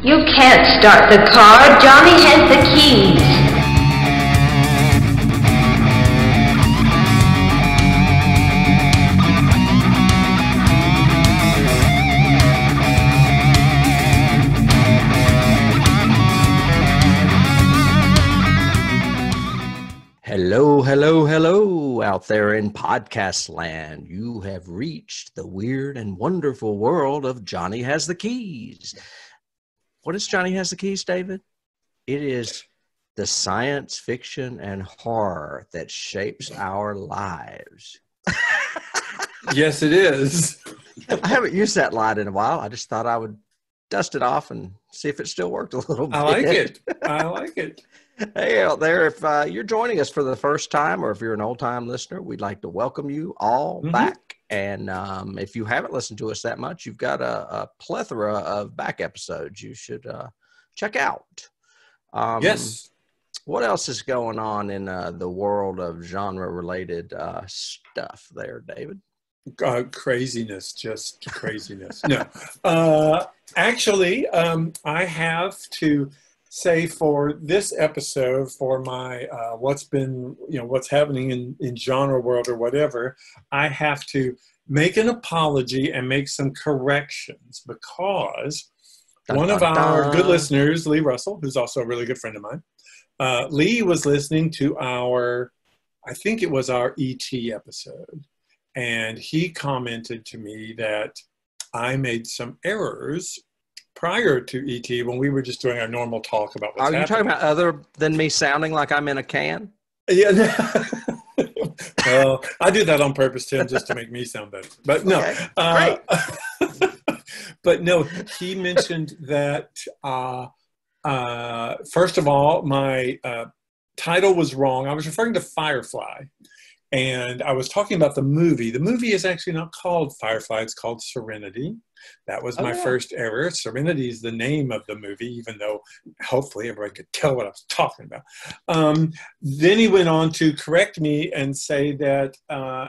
You can't start the car. Johnny has the keys. Hello, hello, hello out there in podcast land. You have reached the weird and wonderful world of Johnny Has the Keys. What is Johnny Has the Keys, David? It is the science fiction and horror that shapes our lives. Yes, it is. I haven't used that line in a while. I just thought I would dust it off and see if it still worked a little bit. I like it. I like it. Hey out there, if you're joining us for the first time or if you're an old-time listener, we'd like to welcome you all back. And if you haven't listened to us that much, you've got a plethora of back episodes you should check out. Yes. What else is going on in the world of genre-related stuff there, David? Craziness, just craziness. No. Actually, I have to say for this episode, for my what's happening in genre world or whatever, I have to make an apology and make some corrections because one of our good listeners, Lee Russell, who's also a really good friend of mine, Lee was listening to I think it was our ET episode, and he commented to me that I made some errors prior to ET when we were just doing our normal talk about what's happening. Are you talking about other than me sounding like I'm in a can? Yeah. Well, I do that on purpose, Tim, just to make me sound better. But no. Okay. Great. But no, he mentioned that, first of all, my title was wrong. I was referring to Firefly. And I was talking about the movie. The movie is actually not called Firefly. It's called Serenity. That was my first error. Serenity is the name of the movie, even though hopefully everybody could tell what I was talking about. Then he went on to correct me and say that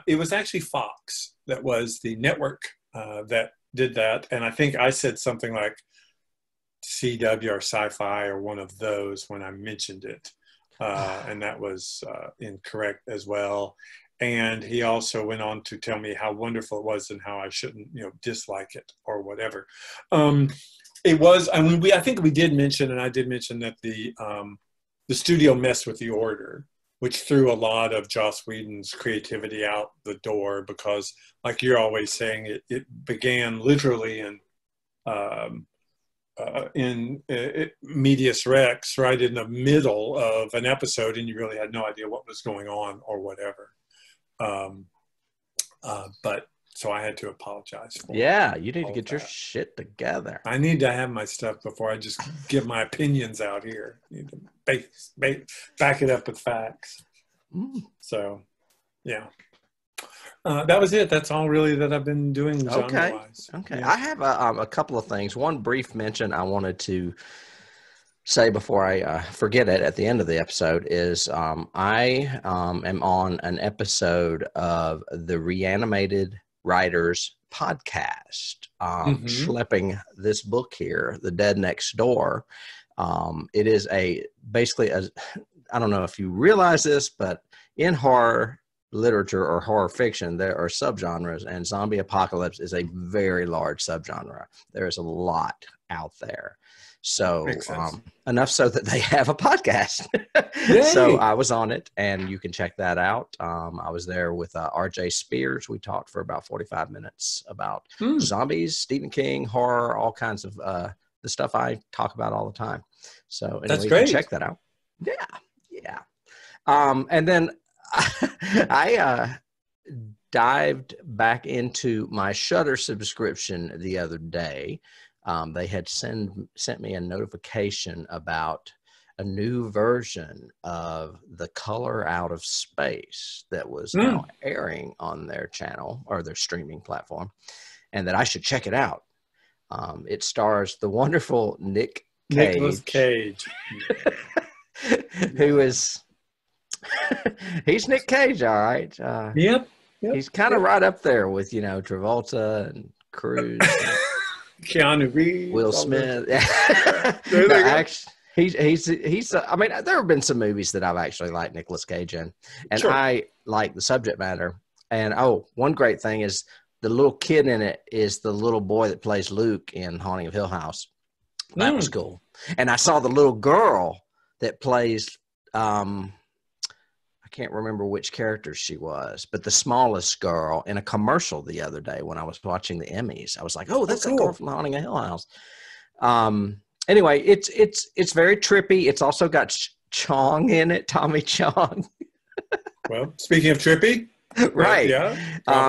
it was actually Fox that was the network that did that. And I think I said something like CW or sci-fi or one of those when I mentioned it. And that was incorrect as well. And he also went on to tell me how wonderful it was and how I shouldn't, dislike it or whatever. It was, I think we did mention, and I did mention that the studio messed with the order, which threw a lot of Joss Whedon's creativity out the door because, like you're always saying, it began literally in medias res, right in the middle of an episode, and you really had no idea what was going on or whatever. But so I had to apologize for you need to get your shit together. I need to have my stuff before I just give my opinions out here. I need to back it up with facts. So, yeah. That was it. That's all really that I've been doing genre-wise. Okay. Yeah. I have a couple of things. One brief mention I wanted to say before I forget it at the end of the episode is I am on an episode of the Reanimated Writers podcast, schlepping this book here, The Dead Next Door. It is basically I don't know if you realize this, but in horror literature or horror fiction, there are subgenres, and zombie apocalypse is a very large subgenre. There is a lot out there. So enough so that they have a podcast. So I was on it, and you can check that out. I was there with RJ Spears. We talked for about 45 minutes about zombies, Stephen King, horror, all kinds of the stuff I talk about all the time. So anyway, that's you great. can check that out. Yeah. And then I dived back into my Shudder subscription the other day. They had sent me a notification about a new version of The Color Out of Space that was now airing on their channel or their streaming platform, and that I should check it out. It stars the wonderful Nicolas Cage. Who is he's Nick Cage, all right. Yep. He's kind of right up there with Travolta and Cruise. Keanu Reeves. Will Smith. There they go. He's. I mean, there have been some movies that I've actually liked Nicolas Cage in, and Sure. I like the subject matter. And one great thing is the little kid in it is the little boy that plays Luke in Haunting of Hill House. That was cool. And I saw the little girl that plays. I can't remember which character she was, but the smallest girl in a commercial the other day when I was watching the Emmys. I was like, "Oh, that's that girl from Haunting of Hill House." Anyway, it's very trippy. It's also got Chong in it, Tommy Chong. Well, speaking of trippy, right? Yeah,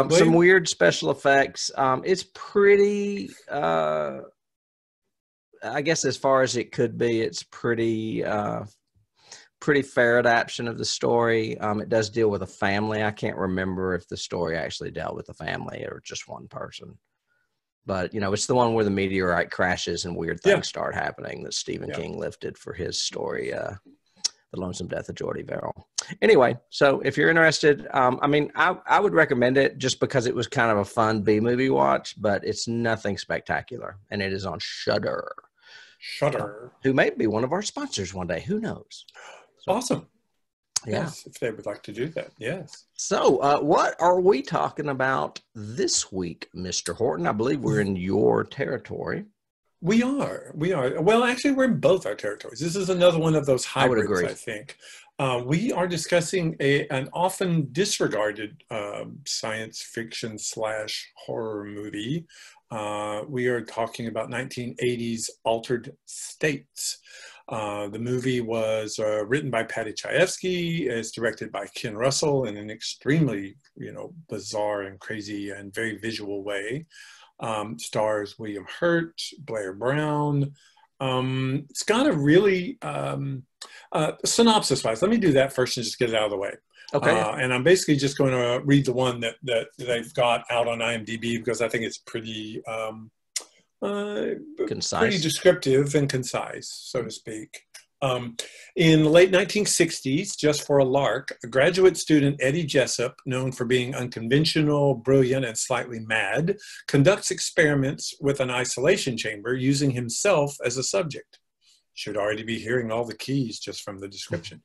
some weird special effects. It's pretty. I guess as far as it could be, it's pretty fair adaptation of the story. It does deal with a family. I can't remember if the story actually dealt with a family or just one person. But, it's the one where the meteorite crashes and weird things start happening that Stephen King lifted for his story, The Lonesome Death of Geordie Verrill. Anyway, so if you're interested, I would recommend it just because it was kind of a fun B-movie watch, but it's nothing spectacular. And it is on Shudder. Who may be one of our sponsors one day. Who knows? So, awesome. Yeah. Yes, if they would like to do that. Yes. So what are we talking about this week, Mr. Horton? I believe we're in your territory. We are. Well, actually, we're in both our territories. This is another one of those hybrids, I think. We are discussing an often disregarded science fiction / horror movie. We are talking about 1980s Altered States. The movie was written by Patty Chayefsky. It's directed by Ken Russell in an extremely, bizarre and crazy and very visual way. Stars William Hurt, Blair Brown. It's got a really synopsis-wise. Let me do that first and just get it out of the way. Okay. And I'm basically just going to read the one that they've got out on IMDb because I think it's pretty concise, pretty descriptive and concise, so to speak. In the late 1960s, just for a lark, a graduate student, Eddie Jessup, known for being unconventional, brilliant, and slightly mad, conducts experiments with an isolation chamber using himself as a subject. Should already be hearing all the keys just from the description.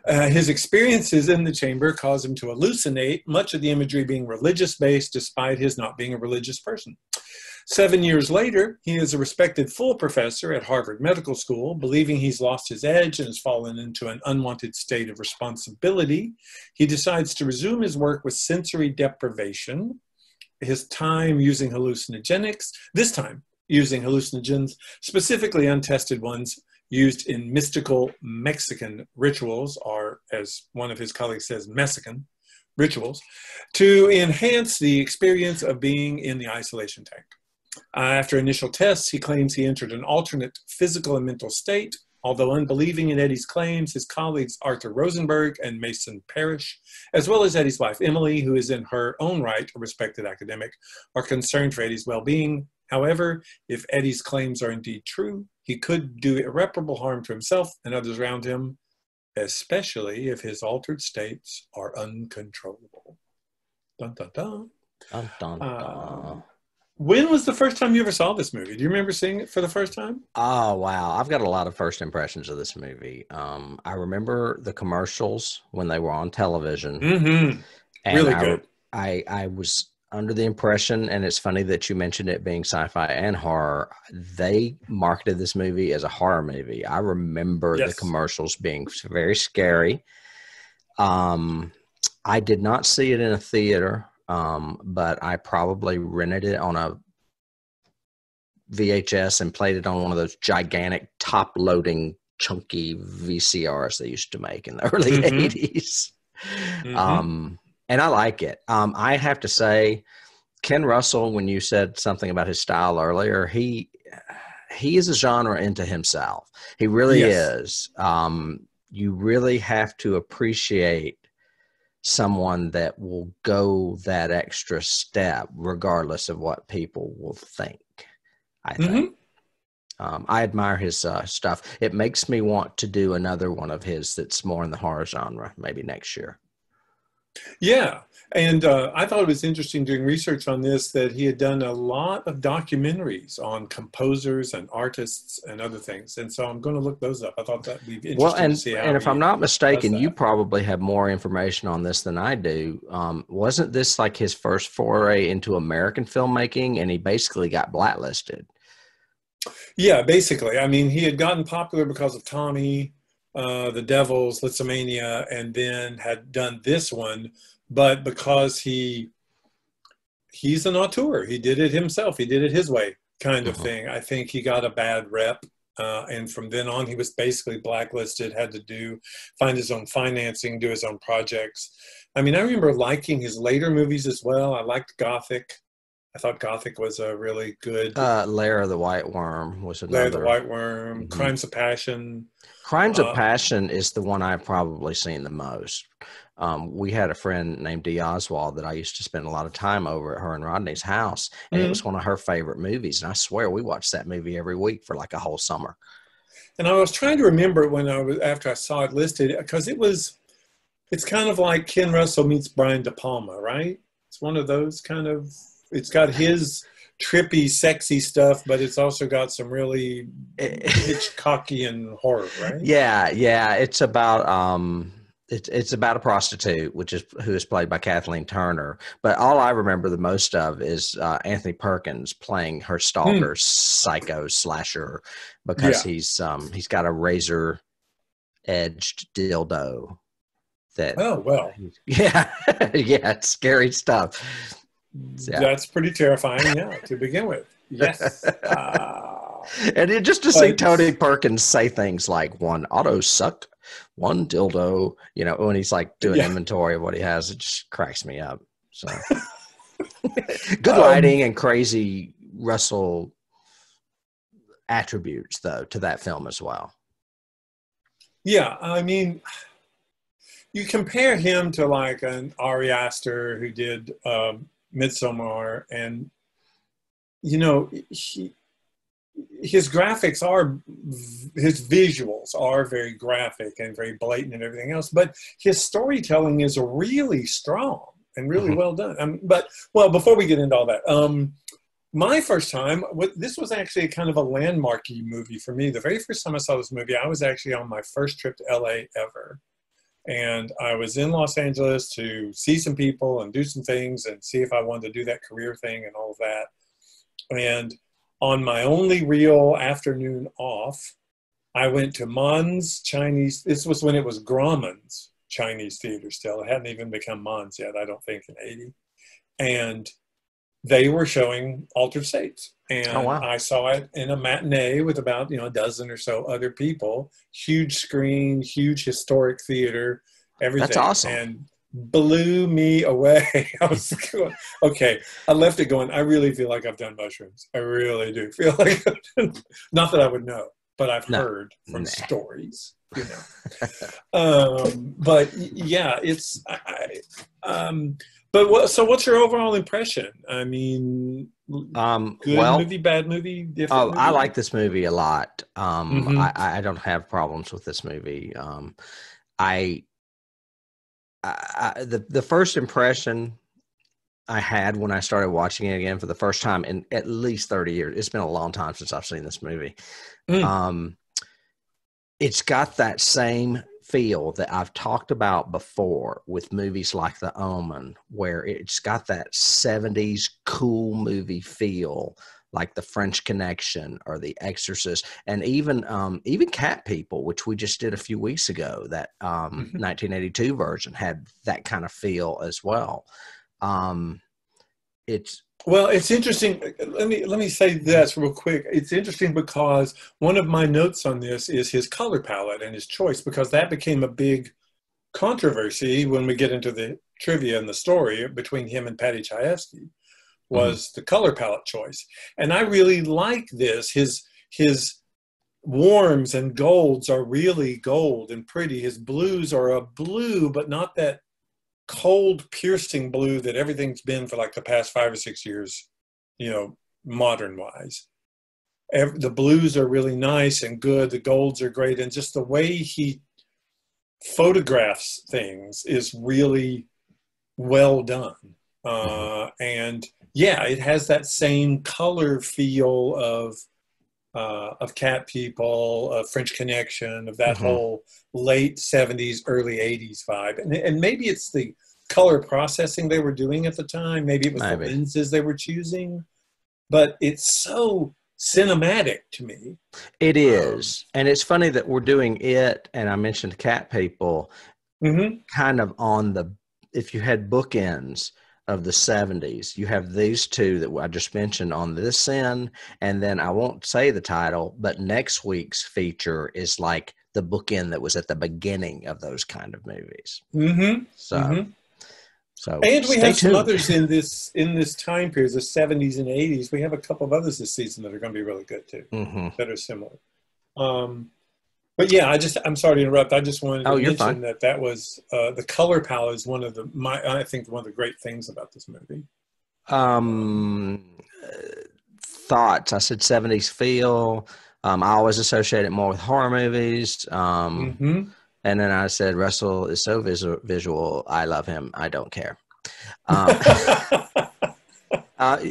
His experiences in the chamber cause him to hallucinate, much of the imagery being religious-based, despite his not being a religious person. 7 years later, he is a respected full professor at Harvard Medical School. Believing he's lost his edge and has fallen into an unwanted state of responsibility, he decides to resume his work with sensory deprivation. His time using hallucinogenics, this time using hallucinogens, specifically untested ones used in mystical Mexican rituals, or as one of his colleagues says, Mexican rituals, to enhance the experience of being in the isolation tank. After initial tests, he claims he entered an alternate physical and mental state. Although unbelieving in Eddie's claims, his colleagues Arthur Rosenberg and Mason Parrish, as well as Eddie's wife Emily, who is in her own right a respected academic, are concerned for Eddie's well-being. However, if Eddie's claims are indeed true, he could do irreparable harm to himself and others around him, especially if his altered states are uncontrollable. Dun, dun, dun. Dun, dun, dun. When was the first time you ever saw this movie? Do you remember seeing it for the first time? Oh, wow. I've got a lot of first impressions of this movie. I remember the commercials when they were on television. Mm-hmm. And really good. I was under the impression, and it's funny that you mentioned it being sci-fi and horror, they marketed this movie as a horror movie. I remember the commercials being very scary. I did not see it in a theater. But I probably rented it on a VHS and played it on one of those gigantic top-loading chunky VCRs they used to make in the early 80s. And I like it. I have to say, Ken Russell, when you said something about his style earlier, he is a genre into himself. He really is. You really have to appreciate someone that will go that extra step regardless of what people will think, I think. I admire his stuff. It makes me want to do another one of his that's more in the horror genre, maybe next year. Yeah. And I thought it was interesting doing research on this that he had done a lot of documentaries on composers and artists and other things. And so I'm going to look those up. I thought that would be Well, interesting to see how and if I'm he not does mistaken, you that. probably have more information on this than I do. Wasn't this like his first foray into American filmmaking, and he basically got blacklisted? Yeah, basically. I mean, he had gotten popular because of Tommy, The Devils, Litsamania, and then had done this one. But because he's an auteur, he did it himself. He did it his way, kind of Hmm. thing. I think he got a bad rep. And from then on, he was basically blacklisted, had to find his own financing, do his own projects. I mean, I remember liking his later movies as well. I liked Gothic. I thought Gothic was a really good. Lair of the White Worm was Lair of the another. White Worm, Mhm. Crimes of Passion. Crimes of Uh, Passion is the one I've probably seen the most. We had a friend named Dee Oswald that I used to spend a lot of time over at her and Rodney's house, and it was mm. one of her favorite movies. And I swear we watched that movie every week for like a whole summer. And I was trying to remember when after I saw it listed, because it's kind of like Ken Russell meets Brian De Palma, right? It's one of those kind of, it's got his trippy, sexy stuff, but it's also got some really Hitchcockian horror, right? Yeah, yeah. It's about a prostitute, which is who is played by Kathleen Turner. But all I remember the most of is Anthony Perkins playing her Hmm. stalker, psycho slasher, because Yeah. he's got a razor edged dildo that. Oh, well, Yeah, yeah, it's scary stuff. Yeah. that's pretty terrifying, yeah, to begin with. Yes. And just to see But Tony Perkins say things like one auto suck, one dildo, when he's like doing yeah. inventory of what he has, it just cracks me up. So good Um, lighting and crazy Russell attributes though to that film as well. yeah, I mean, you compare him to like an Ari Aster who did Midsommar, and his graphics are, his visuals are very graphic and very blatant and everything else, but his storytelling is really strong and really Mhm. well done. But well, before we get into all that, my first time, this was actually kind of a landmarky movie for me. The very first time I saw this movie, I was actually on my first trip to LA ever. And I was in Los Angeles to see some people and do some things and see if I wanted to do that career thing and all of that. And on my only real afternoon off, I went to Man's Chinese. This was when it was Grauman's Chinese theater still. It hadn't even become Man's yet, I don't think, in 80. And they were showing Altered States. Oh And wow, I saw it in a matinee with about, a dozen or so other people. Huge screen, huge historic theater, that's everything. awesome. And blew me away. I was going, okay. I left it going, I really feel like I've done mushrooms. I really do feel like, not that I would know, but I've No, heard from nah. stories, But yeah, but so what's your overall impression? I mean, good Well, movie, bad movie, different oh, I movie? like this movie a lot. Mm-hmm. I don't have problems with this movie. I, the first impression I had when I started watching it again for the first time in at least 30 years. It's been a long time since I've seen this movie. Mm. Um, it's got that same feel that I've talked about before with movies like The Omen, where it's got that 70s cool movie feel, like The French Connection or The Exorcist, and even Cat People, which we just did a few weeks ago. That Mm-hmm. 1982 version had that kind of feel as well. Um, it's Well, it's interesting. Let me say this real quick. It's interesting because one of my notes on this is his color palette and his choice, because that became a big controversy when we get into the trivia and the story between him and Patty Chayefsky, mhm. was the color palette choice. And I really like this. His warms and golds are really gold and pretty. His blues are a blue, but not that cold, piercing blue that everything's been for like the past 5 or 6 years, modern wise. The blues are really nice and good. The golds are great. And just the way he photographs things is really well done. And yeah, it has that same color feel of Cat People, of French Connection, of that whole late 70s, early 80s vibe. And maybe it's the color processing they were doing at the time. Maybe it was the lenses they were choosing. But it's so cinematic to me. It is. And it's funny that we're doing it, and I mentioned Cat People, kind of on the, if you had bookends of the 70s, you have these two that I just mentioned on this end, and then I won't say the title, but next week's feature is like the bookend that was at the beginning of those kind of movies. So and we have tuned. some others in this time period, the 70s and 80s. We have a couple of others this season that are going to be really good too, that are similar. But yeah, I'm sorry to interrupt. I just wanted to mention that was the color palette is one of I think one of the great things about this movie. Thoughts. I said 70s feel. I always associate it more with horror movies. And then I said Russell is so visual. I love him. I don't care.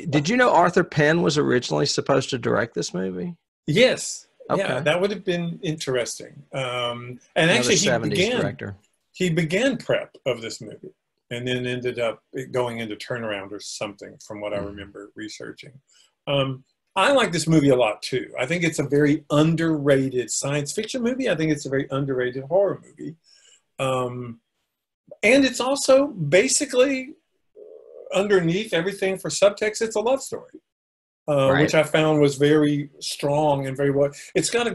Did you know Arthur Penn was originally supposed to direct this movie? Yes. Okay. Yeah, that would have been interesting. And Another actually, 70s director. He began prep of this movie, and then ended up going into turnaround or something, from what I remember researching. I like this movie a lot too. I think it's a very underrated science fiction movie. I think it's a very underrated horror movie, and it's also basically underneath everything for subtext. It's a love story. Which I found was very strong and very well. It's got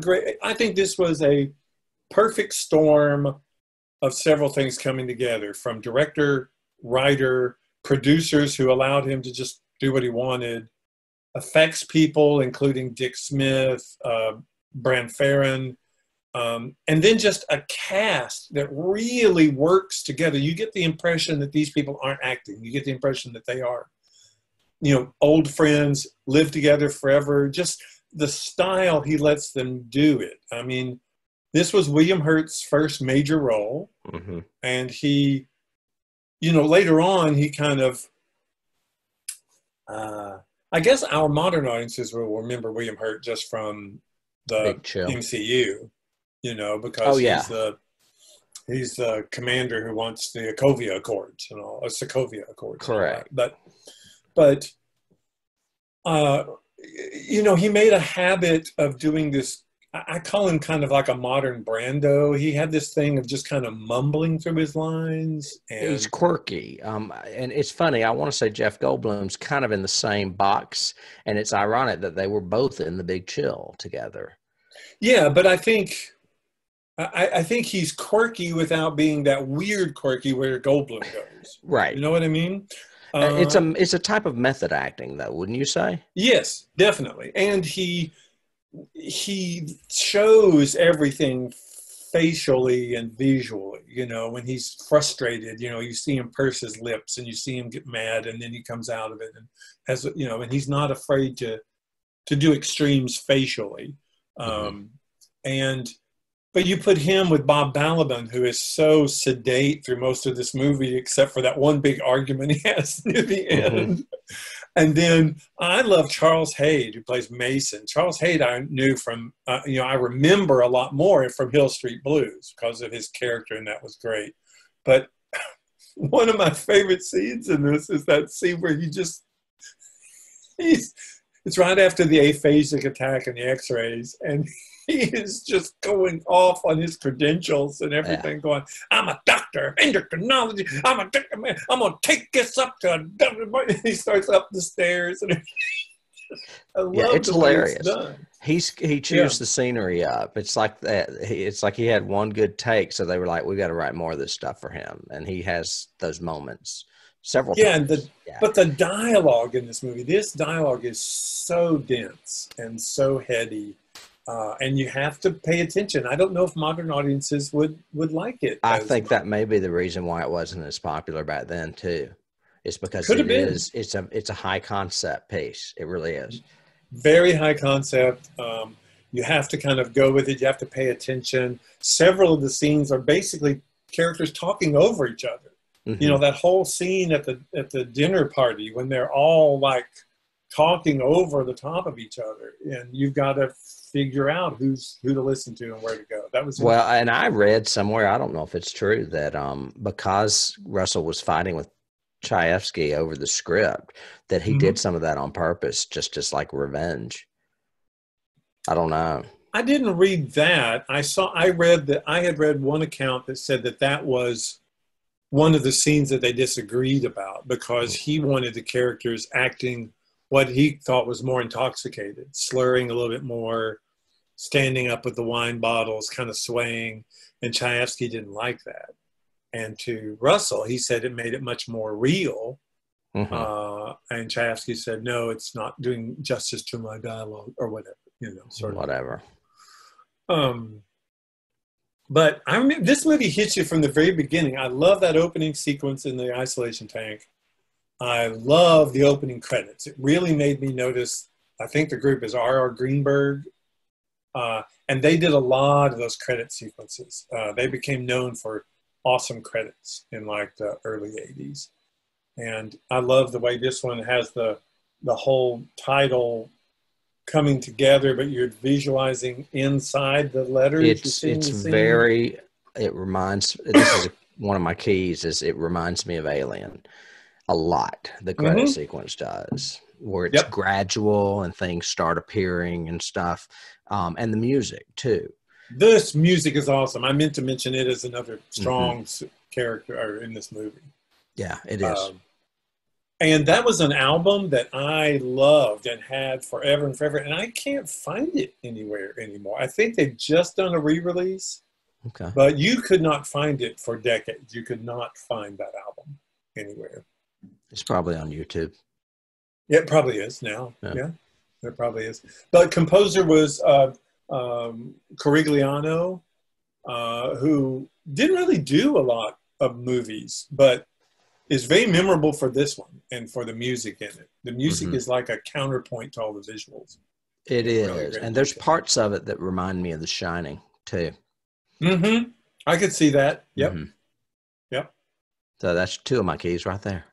I think this was a perfect storm of several things coming together, from director, writer, producers who allowed him to just do what he wanted, effects people, including Dick Smith, Bran Farron, and then just a cast that really works together. You get the impression that these people aren't acting. You get the impression that they are. Old friends, live together forever, just the style he lets them do it. I mean, this was William Hurt's first major role. And he, later on, he kind of, I guess our modern audiences will remember William Hurt just from the MCU, because he's the commander who wants the Sokovia Accords and all, Sokovia Accords. Correct. But he made a habit of doing this. I call him kind of like a modern Brando. He had this thing of just kind of mumbling through his lines. And he's quirky. And it's funny. I want to say Jeff Goldblum's kind of in the same box. And it's ironic that they were both in The Big Chill together. Yeah, but I think he's quirky without being that weird quirky where Goldblum goes. Right. You know what I mean? It's a type of method acting, though, wouldn't you say? Yes, definitely. And he shows everything facially and visually. When he's frustrated, you see him purse his lips, and you see him get mad, and then he comes out of it and has, and he's not afraid to do extremes facially. But you put him with Bob Balaban, who is so sedate through most of this movie, except for that one big argument he has near the end. And then I love Charles Hayde, who plays Mason. Charles Hayde I knew from, I remember a lot more from Hill Street Blues because of his character, and that was great. But one of my favorite scenes in this is that scene where it's right after the aphasic attack and the x-rays, and he is just going off on his credentials and everything, going, I'm a doctor, endocrinology, I'm a doctor, man, I'm going to take this up to a doctor. He starts up the stairs. And I love it's hilarious. He chews the scenery up. It's like that. It's like he had one good take, so they were like, we got to write more of this stuff for him. And he has those moments several times. But the dialogue in this movie, this dialogue is so dense and so heady. And you have to pay attention. I don't know if modern audiences would like it. I think that may be the reason why it wasn't as popular back then too. It's because it's a high concept piece. It really is. Very high concept. You have to kind of go with it. You have to pay attention. Several of the scenes are basically characters talking over each other. You know, that whole scene at the dinner party when they're all like talking over the top of each other, and you've got to figure out who to listen to and where to go. That was well, and I read somewhere, I don't know if it's true, that because Russell was fighting with Chayefsky over the script, that he did some of that on purpose, just as like revenge. I don't know. I didn't read that. I had read one account that said that was one of the scenes that they disagreed about because he wanted the characters acting what he thought was more intoxicated, slurring a little bit more, standing up with the wine bottles, kind of swaying, and Chayefsky didn't like that. And to Russell, he said it made it much more real. And Chayefsky said, no, it's not doing justice to my dialogue or whatever, you know, sort of. Whatever. But I remember this movie hits you from the very beginning. I love that opening sequence in the isolation tank. I love the opening credits. It really made me notice, I think the group is R.R. Greenberg. And they did a lot of those credit sequences. They became known for awesome credits in like the early 80s. And I love the way this one has the whole title coming together, but you're visualizing inside the letters. It reminds, this is one of my keys, is it reminds me of Alien a lot. The credit sequence does, where it's gradual and things start appearing and stuff. And the music too. This music is awesome. I meant to mention it as another strong character in this movie. Yeah, it is. And that was an album that I loved and had forever and forever. And I can't find it anywhere anymore. I think they've just done a re-release. Okay. But you could not find it for decades. You could not find that album anywhere. It's probably on YouTube. It probably is now. Yeah, it probably is. But composer was Corigliano, who didn't really do a lot of movies, but is very memorable for this one and for the music in it. The music is like a counterpoint to all the visuals. It is. Really, and there's parts of it that remind me of The Shining, too. I could see that. Yep. Yep. So that's two of my keys right there.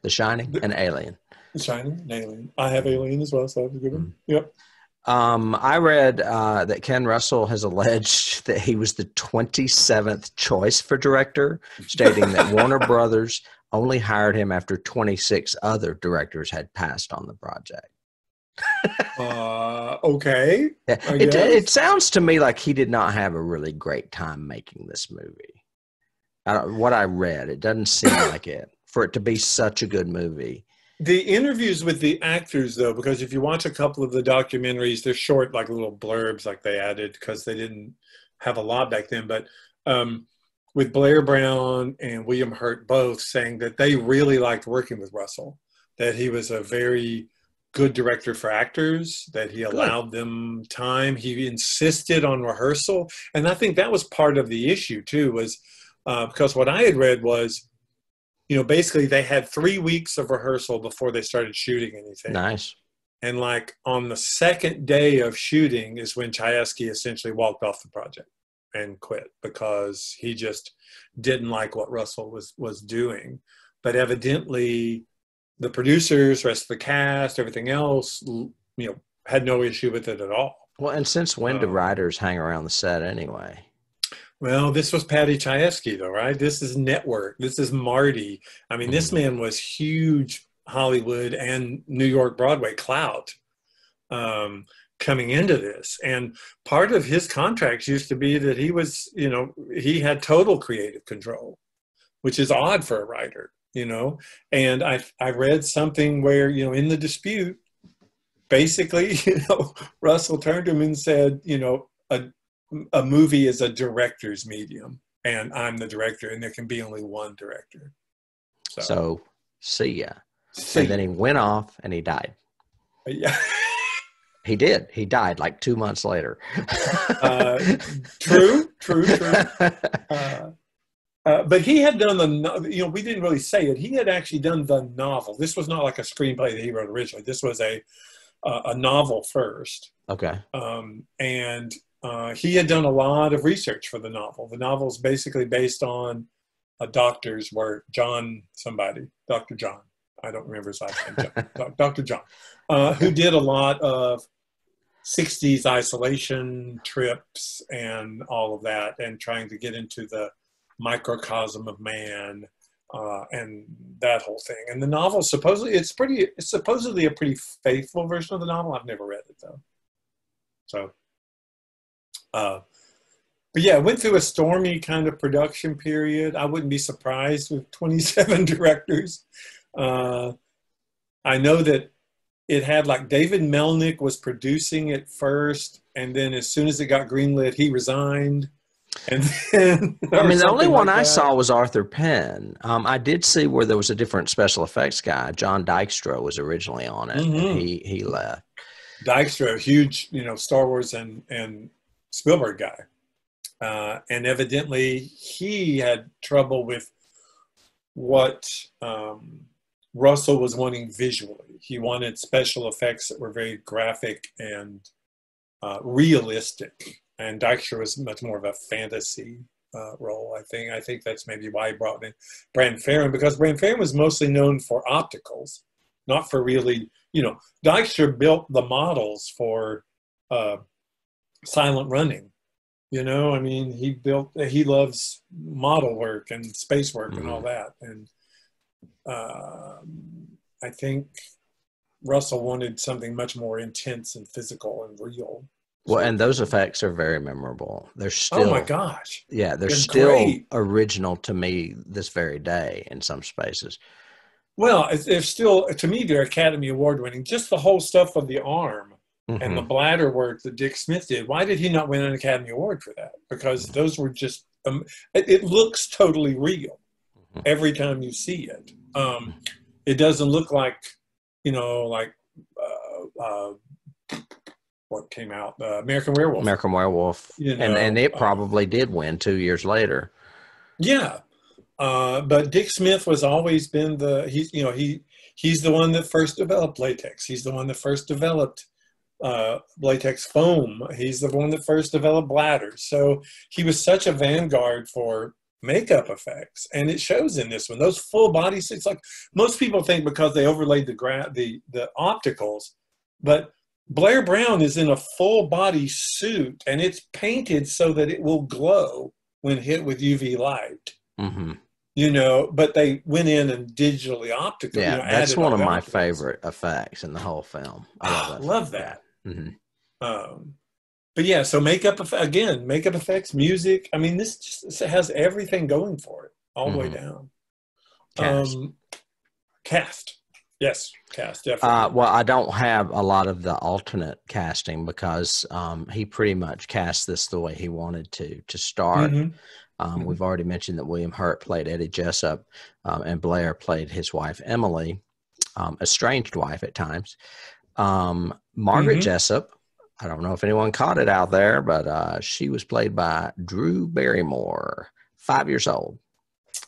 The Shining and Alien. The Shining and Alien. I have Alien as well, so that was a good one. Yep. I read that Ken Russell has alleged that he was the 27th choice for director, stating that Warner Brothers only hired him after 26 other directors had passed on the project. Okay. Yeah. It sounds to me like he did not have a really great time making this movie. What I read, it doesn't seem like it, for it to be such a good movie. The interviews with the actors, though, because if you watch a couple of the documentaries, they're short, like little blurbs like they added because they didn't have a lot back then. But with Blair Brown and William Hurt both saying that they really liked working with Russell, that he was a very good director for actors, that he allowed them time. He insisted on rehearsal. And I think that was part of the issue, too, was because what I had read was, you know, basically they had 3 weeks of rehearsal before they started shooting anything. Nice. And like on the second day of shooting is when Chayefsky essentially walked off the project and quit because he just didn't like what Russell was doing. But evidently the producers, rest of the cast, everything else, you know, had no issue with it at all. Well, and since when do writers hang around the set anyway? Well, this was Paddy Chayefsky, though, right? This is Network. This is Marty. I mean, this man was huge Hollywood and New York Broadway clout coming into this. And part of his contracts used to be that he was, you know, he had total creative control, which is odd for a writer, you know. And I read something where, you know, in the dispute, basically, you know, Russell turned to him and said, you know, a movie is a director's medium, and I'm the director, and there can be only one director. So see ya. And then he went off and he died. Yeah. He did. He died like 2 months later. True. But he had done you know, we didn't really say it. He had actually done the novel. This was not like a screenplay that he wrote originally. This was a novel first. Okay. And he had done a lot of research for the novel. The novel is basically based on doctors were Dr. John. I don't remember his last name. Dr. John, who did a lot of 60s isolation trips and all of that, and trying to get into the microcosm of man, and that whole thing. And the novel, supposedly, it's supposedly a pretty faithful version of the novel. I've never read it though. So, but yeah, it went through a stormy kind of production period. I wouldn't be surprised with 27 directors. I know that it had, like, David Melnick was producing it first, and then as soon as it got greenlit, he resigned. And then, I mean, the only one I saw was Arthur Penn. I did see where there was a different special effects guy. John Dykstra was originally on it, and he left. Dykstra, a huge, Star Wars and Spielberg guy. And evidently he had trouble with what Russell was wanting visually. He wanted special effects that were very graphic and realistic. And Dykstra was much more of a fantasy role, I think. I think that's maybe why he brought in Brandon Farron, because Brandon Farron was mostly known for opticals, not for really, Dykstra built the models for silent running. I mean, he loves model work and space work and all that. And I think Russell wanted something much more intense and physical and real. Well, and those effects are very memorable. They're still, oh my gosh. Yeah, they're still great. Original to me this very day in some spaces. Well, they're still, to me, they're Academy Award winning. Just the whole stuff of the arm and the bladder work that Dick Smith did. Why did he not win an Academy Award for that? Because those were just, it looks totally real every time you see it. It doesn't look like, what came out, American Werewolf. American Werewolf. And it probably did win 2 years later. Yeah. But Dick Smith was always been he's the one that first developed latex. He's the one that first developed latex foam. He's the one that first developed bladders. So he was such a vanguard for makeup effects, and it shows in this one. Those full body suits, like most people think because they overlaid the opticals, but Blair Brown is in a full body suit, and it's painted so that it will glow when hit with UV light. But they went in and digitally optical. Yeah, that's one of my favorite effects in the whole film. I love that. But yeah, so makeup effects, music. I mean, this just has everything going for it all the way down. Cast. Yes, cast, definitely. Well, I don't have a lot of the alternate casting because he pretty much cast this the way he wanted to start. We've already mentioned that William Hurt played Eddie Jessup, and Blair played his wife, Emily, estranged wife at times. Margaret Jessup, I don't know if anyone caught it out there, but she was played by Drew Barrymore, 5 years old,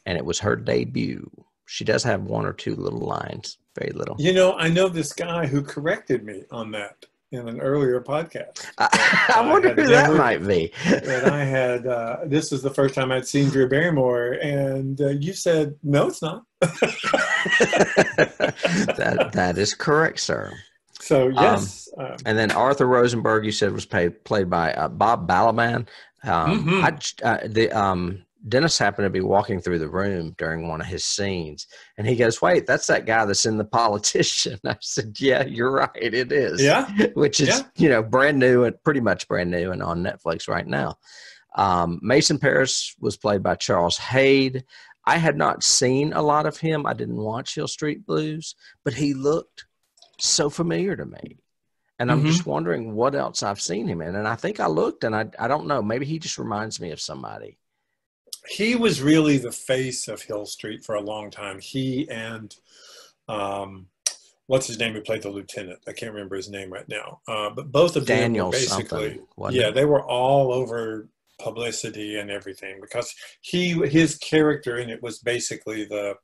and it was her debut. She does have one or two little lines, very little. I know this guy who corrected me on that in an earlier podcast. I wonder who that might be. And I had, this is the first time I'd seen Drew Barrymore, and you said, no, it's not. That is correct, sir. So, yes. And then Arthur Rosenberg, you said, was played by Bob Balaban. Dennis happened to be walking through the room during one of his scenes, and he goes, "Wait, that's that guy that's in The Politician." I said, "Yeah, you're right. It is." Yeah. Which is, brand new and pretty much brand new and on Netflix right now. Mason Paris was played by Charles Hayde. I had not seen a lot of him. I didn't watch Hill Street Blues, but he looked so familiar to me. And I'm just wondering what else I've seen him in. And I think I looked, and I don't know. Maybe he just reminds me of somebody. He was really the face of Hill Street for a long time. He and what's his name who played the lieutenant? I can't remember his name right now. But both of them were basically, they were all over publicity and everything because his character in it was basically the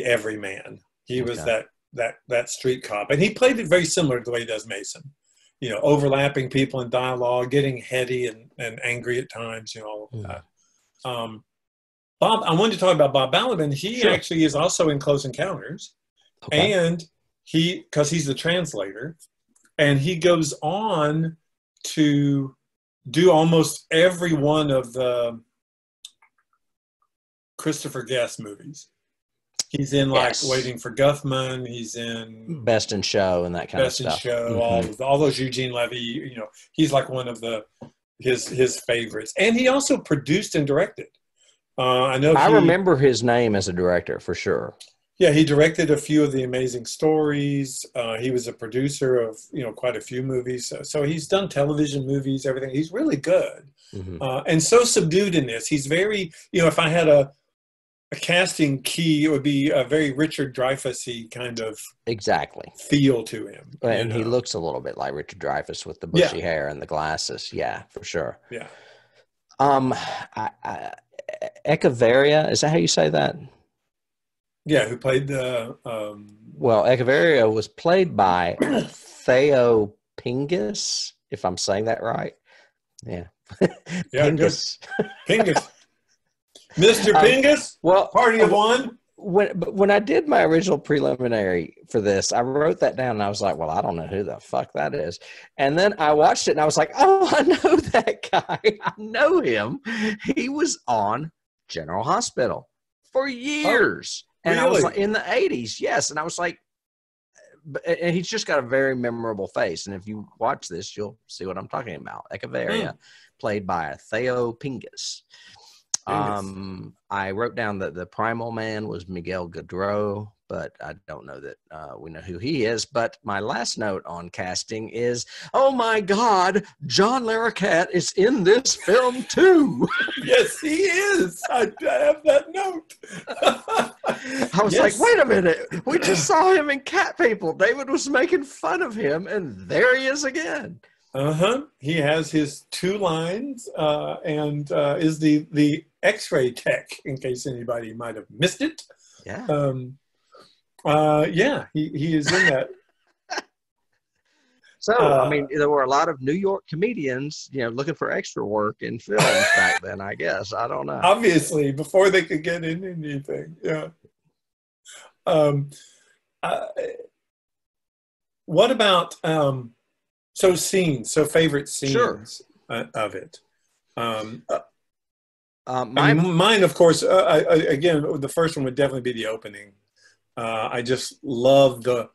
everyman. He was that street cop, and he played it very similar to the way he does Mason. Overlapping people in dialogue, getting heady and angry at times. All of that. Bob, I wanted to talk about Bob Balaban. He Sure. actually is also in Close Encounters, Okay. and because he's the translator, and he goes on to do almost every one of the Christopher Guest movies. He's in like Yes. Waiting for Guffman. He's in Best in Show and that kind Best of in stuff. Show. Mhm. All those Eugene Levy. You know, he's like one of his favorites. And he also produced and directed. I know I remember his name as a director for sure. Yeah, he directed a few of the Amazing Stories. He was a producer of quite a few movies. So he's done television movies, everything. He's really good, and so subdued in this. He's very if I had a casting key, it would be a very Richard Dreyfussy kind of exactly feel to him. And he looks a little bit like Richard Dreyfuss with the bushy hair and the glasses. Yeah, for sure. Yeah. Echevarria, is that how you say that? Yeah, who played the well, Echevarria was played by Theo Pingus, if I'm saying that right. Yeah. Pingus. Pingus. Mr. Pingus? Well, party of one? When I did my original preliminary for this, I wrote that down and I was like, well, I don't know who the fuck that is. And then I watched it and I was like, oh, I know that guy. I know him. He was on General Hospital for years. Oh, really? And I was like, in the 80s, yes. And I was like, and he's just got a very memorable face. And if you watch this, you'll see what I'm talking about. Echevarria, played by Theo Pingus. I wrote down that the primal man was Miguel Gaudreau, but I don't know that we know who he is. But my last note on casting is, oh my God, John Larroquette is in this film too. Yes, he is. I have that note. I was like, wait a minute. We just saw him in Cat People. David was making fun of him, and there he is again. He has his 2 lines and is the X-ray tech, in case anybody might have missed it. Yeah. He is in that. So, I mean, there were a lot of New York comedians, looking for extra work in films back then, I guess. I don't know. Obviously, before they could get in anything. Yeah. What about favorite scenes of it? Mine, of course, again, the first one would definitely be the opening. I just love the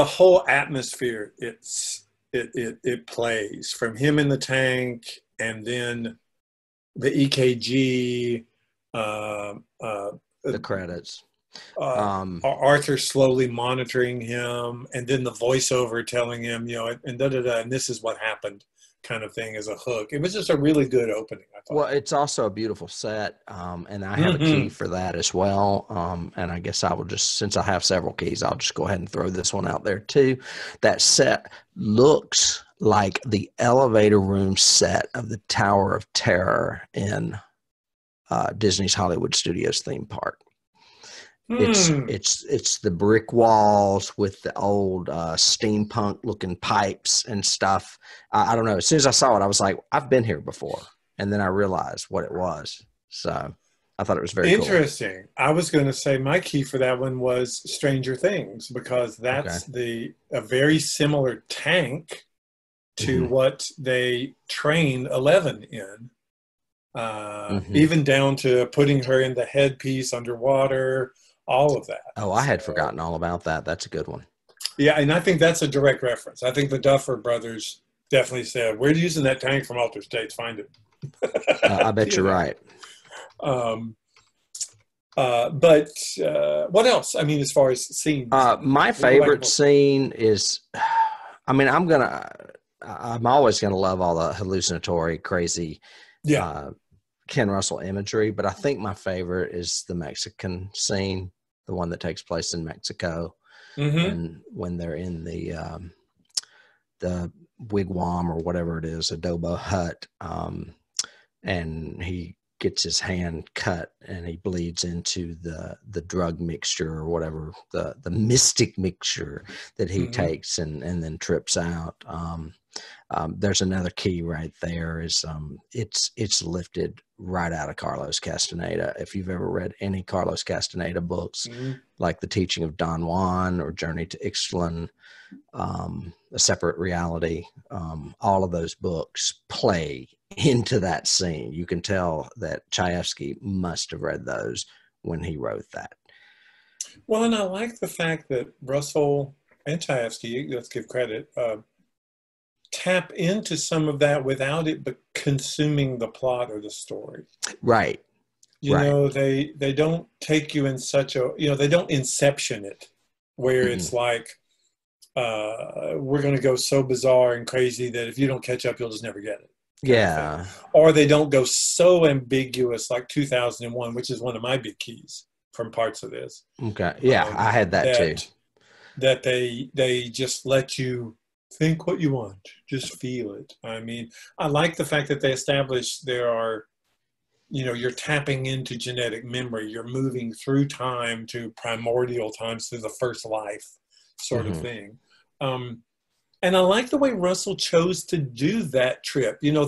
whole atmosphere it plays, from him in the tank, and then the EKG, the credits. Arthur slowly monitoring him, and then the voiceover telling him, and and this is what happened, kind of thing, as a hook. It was just a really good opening, I thought. Well, it's also a beautiful set, and I have a key for that as well. And I guess I will just, since I have several keys, I'll just go ahead and throw this one out there too. That set looks like the elevator room set of the Tower of Terror in Disney's Hollywood Studios theme park. It's the brick walls with the old steampunk looking pipes and stuff. I don't know. As soon as I saw it, I was like, I've been here before. And then I realized what it was. So I thought it was very interesting. Cool. I was going to say my key for that one was Stranger Things, because that's a very similar tank to what they trained Eleven in. Even down to putting her in the headpiece underwater. All of that. Oh, I had forgotten all about that. That's a good one. Yeah, and I think that's a direct reference. I think the Duffer Brothers definitely said, we're using that tank from Altered States. Find it. I bet you're right. But what else? I mean, as far as scenes. My favorite scene is, I'm always going to love all the hallucinatory, crazy Ken Russell imagery, but I think my favorite is the Mexican scene, the one that takes place in Mexico, and when they're in the wigwam or whatever it is, adobe hut, and he gets his hand cut and he bleeds into the drug mixture or whatever, the mystic mixture that he takes and then trips out. There's another key right there is it's lifted right out of Carlos Castaneda. If you've ever read any Carlos Castaneda books, like The Teaching of Don Juan or Journey to Ixtlan, A Separate Reality, all of those books play into that scene. You can tell that Chayefsky must have read those when he wrote that. Well, and I like the fact that Russell and Chayefsky, let's give credit, tap into some of that without it but consuming the plot or the story. Right. You know, they don't take you in such a, you know, they don't inception it where it's like, we're going to go so bizarre and crazy that if you don't catch up, you'll just never get it. Yeah. Or they don't go so ambiguous like 2001, which is one of my big keys from parts of this. Okay. Yeah, I had that too. That they just let you think what you want, just feel it. I mean, I like the fact that they establish there are, you know, you're tapping into genetic memory. You're moving through time to primordial times, through the first life sort of thing. And I like the way Russell chose to do that trip. You know,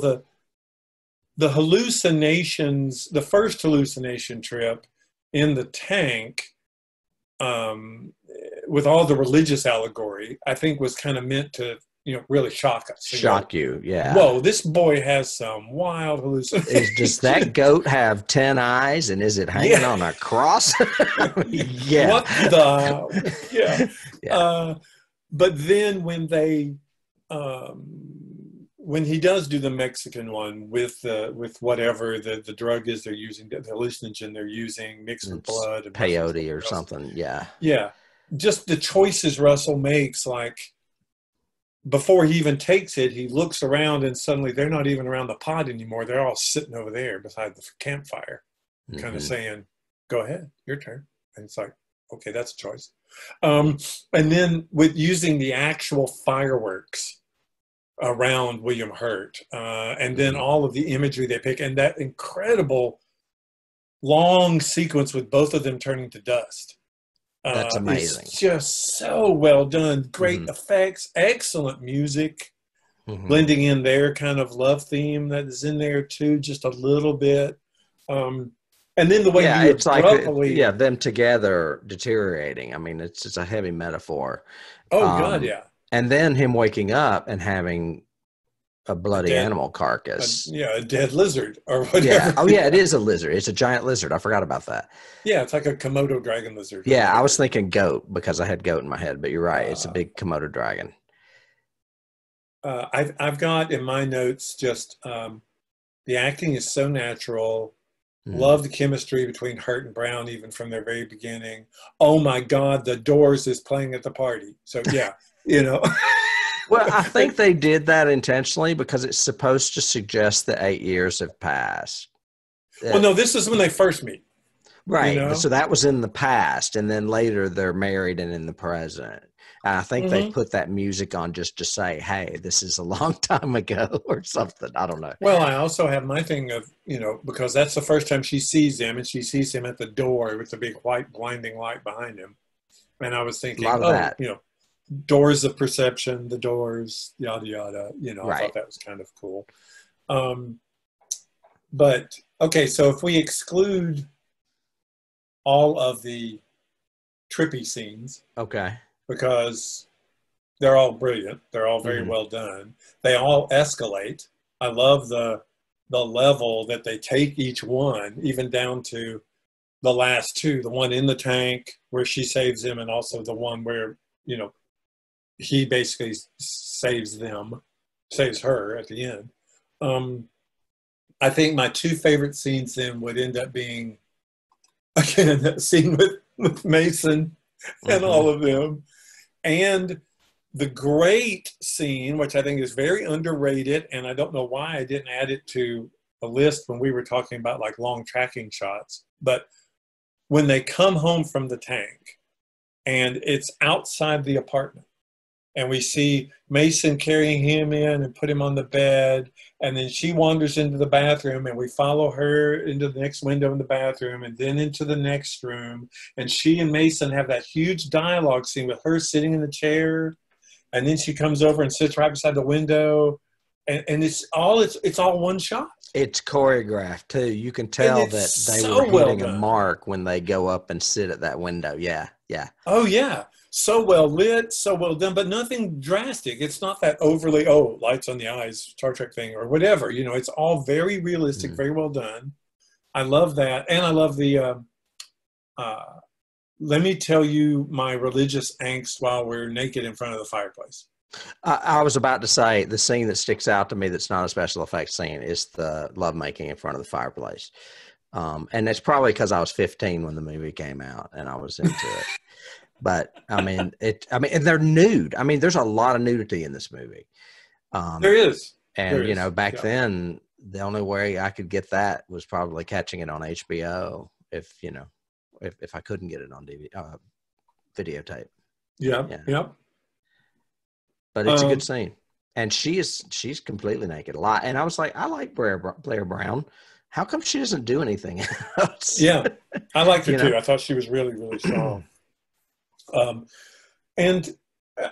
the hallucinations, the first hallucination trip in the tank, with all the religious allegory, I think was kind of meant to, you know, really shock us. Shock you, yeah. Whoa, this boy has some wild hallucinations. Does that goat have 10 eyes, and is it hanging on a cross? Yeah. What the? Yeah. But then when they, when he does do the Mexican one with whatever the drug is they're using, the hallucinogen they're using mixed with blood, and peyote or something, yeah. Yeah, just the choices Russell makes, like before he even takes it, he looks around and suddenly they're not even around the pot anymore. They're all sitting over there beside the campfire, kind of saying, "Go ahead, your turn." And it's like, okay, that's a choice. And then with using the actual fireworks around William Hurt, and then all of the imagery they pick, and that incredible long sequence with both of them turning to dust. That's amazing. It's just so well done. Great effects, excellent music, blending in their kind of love theme that is in there too, just a little bit. And then the way you it's abruptly, like them together deteriorating. I mean, it's a heavy metaphor. Oh God, yeah. And then him waking up and having a bloody animal carcass. A dead lizard or whatever. Yeah. Oh yeah, it is a lizard. It's a giant lizard. I forgot about that. Yeah, it's like a Komodo dragon lizard. Yeah, I was thinking goat because I had goat in my head, but you're right. It's a big Komodo dragon. I've got in my notes just the acting is so natural. Love the chemistry between Hurt and Brown, even from their very beginning. Oh my God, the Doors is playing at the party. So yeah, you know. Well, I think they did that intentionally because it's supposed to suggest that 8 years have passed. Well, no, this is when they first meet. Right. You know? So that was in the past, and then later they're married and in the present. And I think they put that music on just to say, hey, this is a long time ago or something. I don't know. Well, I also have my thing of, you know, because that's the first time she sees him, and she sees him at the door with the big white blinding light behind him. And I was thinking, that. You know, doors of perception, the doors, yada, yada. You know, I thought that was kind of cool. But, okay, so if we exclude all of the trippy scenes. Okay. Because they're all brilliant. They're all very well done. They all escalate. I love the level that they take each one, even down to the last two, the one in the tank where she saves him, and also the one where, you know, he basically saves her at the end. I think my two favorite scenes then would end up being, again, that scene with Mason and all of them. And the great scene, which I think is very underrated, and I don't know why I didn't add it to a list when we were talking about like long tracking shots, but when they come home from the tank and it's outside the apartment, and we see Mason carrying him in and put him on the bed, and then she wanders into the bathroom, and we follow her into the next window in the bathroom, and then into the next room, and she and Mason have that huge dialogue scene with her sitting in the chair, and then she comes over and sits right beside the window, and it's all one shot. It's choreographed too. You can And tell it's that they so were well hitting a done. mark when they go up and sit at that window. Yeah, yeah. Oh yeah, so well lit, so well done, but nothing drastic. It's not that overly lights on the eyes Star Trek thing or whatever. You know, it's all very realistic, very well done. I love that, and I love the. Let me tell you my religious angst while we're naked in front of the fireplace. I was about to say the scene that sticks out to me that's not a special effects scene is the lovemaking in front of the fireplace. And it's probably because I was 15 when the movie came out and I was into it. But I mean, and they're nude. I mean, there's a lot of nudity in this movie. There is. And, you know, back then, the only way I could get that was probably catching it on HBO if I couldn't get it on DVD, videotape. Yeah. But it's a good scene. And she's completely naked a lot. And I was like, I like Blair Brown. How come she doesn't do anything else? Yeah, I liked her too. know? I thought she was really, really strong. And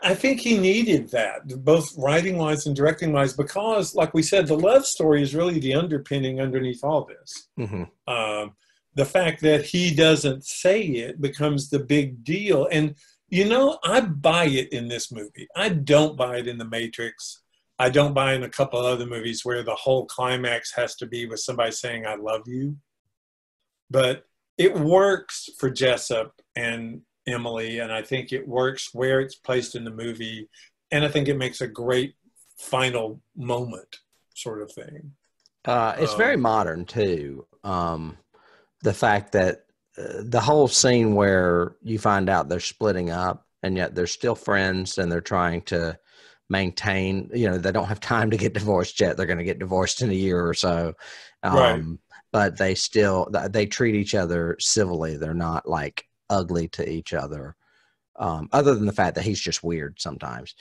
I think he needed that, both writing-wise and directing-wise, because, like we said, the love story is really the underpinning underneath all this. Mm-hmm. The fact that he doesn't say it becomes the big deal. And, you know, I buy it in this movie. I don't buy it in The Matrix. I don't buy in a couple other movies where the whole climax has to be with somebody saying, I love you. But it works for Jessup and Emily, and I think it works where it's placed in the movie, and I think it makes a great final moment sort of thing. It's very modern too. The fact that the whole scene where you find out they're splitting up and yet they're still friends and they're trying to maintain, you know, they don't have time to get divorced yet. They're going to get divorced in a year or so. Right. But they treat each other civilly. They're not like ugly to each other, other than the fact that he's just weird sometimes,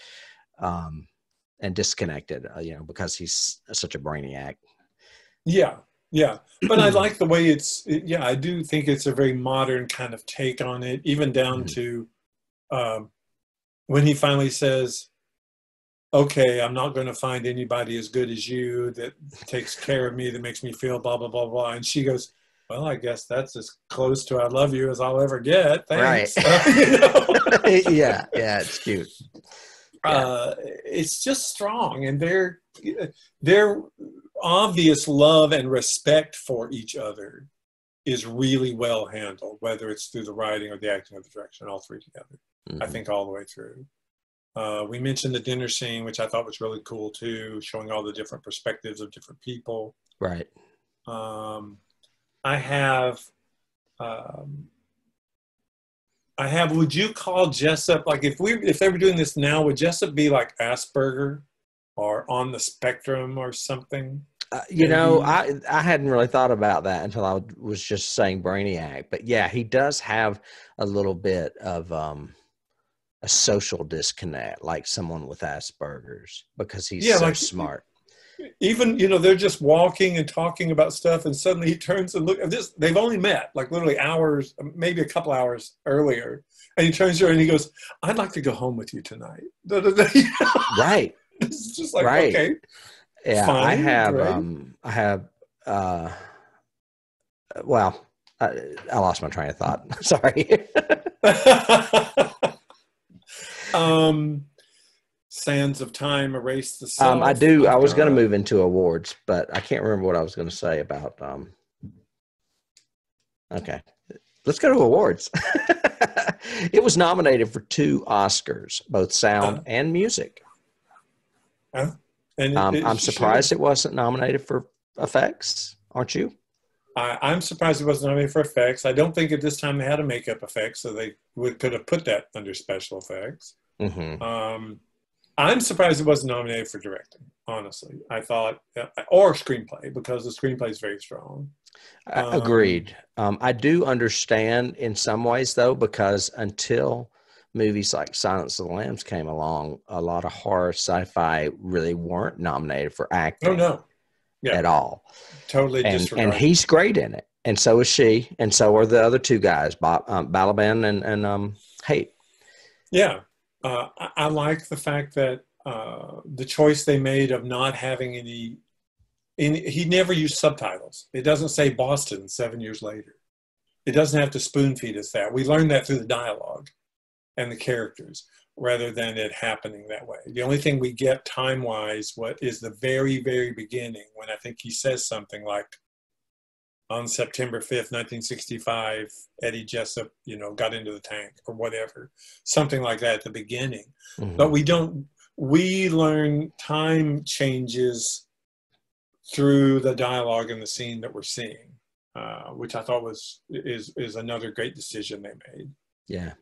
and disconnected, you know, because he's such a brainiac. Yeah. But I like the way I do think it's a very modern kind of take on it, even down to when he finally says, okay, I'm not going to find anybody as good as you that takes care of me, that makes me feel blah, blah, blah, blah. And she goes, well, I guess that's as close to I love you as I'll ever get. Thanks. Right. You know? Yeah, it's cute. Yeah. It's just strong. And their obvious love and respect for each other is really well handled, whether it's through the writing or the acting or the direction, all three together. I think all the way through. We mentioned the dinner scene, which I thought was really cool too, showing all the different perspectives of different people. Right. I have, would you call Jessup, like if they were doing this now, would Jessup be like Asperger or on the spectrum or something? You know, I hadn't really thought about that until I was just saying brainiac, but yeah, he does have a little bit of, a social disconnect, like someone with Asperger's, because he's so like, smart. Even, you know, they're just walking and talking about stuff, and suddenly he turns and look at this. They've only met like literally hours, maybe a couple hours earlier, and he turns to her and he goes, "I'd like to go home with you tonight." Right. It's just like, okay, yeah. fine, I have. Well, I lost my train of thought. Sorry. Sands of time erase the self. I do. I was going to move into awards, but I can't remember what I was going to say about. Okay, let's go to awards. It was nominated for 2 Oscars, both sound and music. And I'm surprised it wasn't nominated for effects. Aren't you? I'm surprised it wasn't nominated for effects. I don't think at this time they had a makeup effect, so they could have put that under special effects. Mm-hmm. I'm surprised it wasn't nominated for directing, honestly. I thought, or screenplay, because the screenplay is very strong. Agreed. I do understand in some ways, though, because until movies like Silence of the Lambs came along, a lot of horror sci-fi really weren't nominated for acting. Oh, no. Yeah. At all. Totally and he's great in it. And so is she. And so are the other 2 guys, Balaban and Haight. Yeah. I like the fact that the choice they made of not having any, he never used subtitles. It doesn't say Boston 7 years later. It doesn't have to spoon feed us that. We learned that through the dialogue and the characters rather than it happening that way. The only thing we get time-wise what is the very, very beginning when I think he says something like, on September 5th, 1965, Eddie Jessup, got into the tank or whatever, something like that at the beginning. Mm-hmm. But we learn time changes through the dialogue and the scene that we're seeing, which I thought is another great decision they made. Yeah.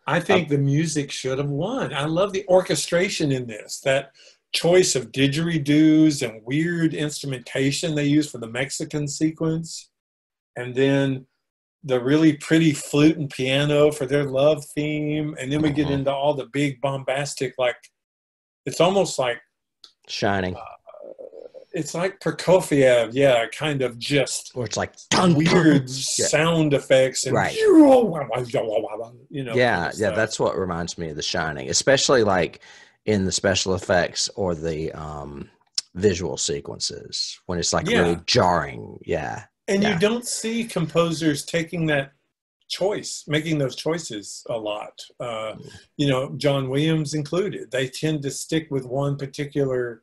I think the music should have won. I love the orchestration in this, that choice of didgeridoos and weird instrumentation they use for the Mexican sequence, and then the really pretty flute and piano for their love theme, and then we get into all the big bombastic, like it's almost like Shining. It's like Prokofiev, yeah, kind of just or it's like weird sound effects and right. Yeah, that's what reminds me of The Shining, especially like in the special effects or the visual sequences when it's like really jarring. Yeah. And you don't see composers taking that choice, making those choices a lot. John Williams included. They tend to stick with one particular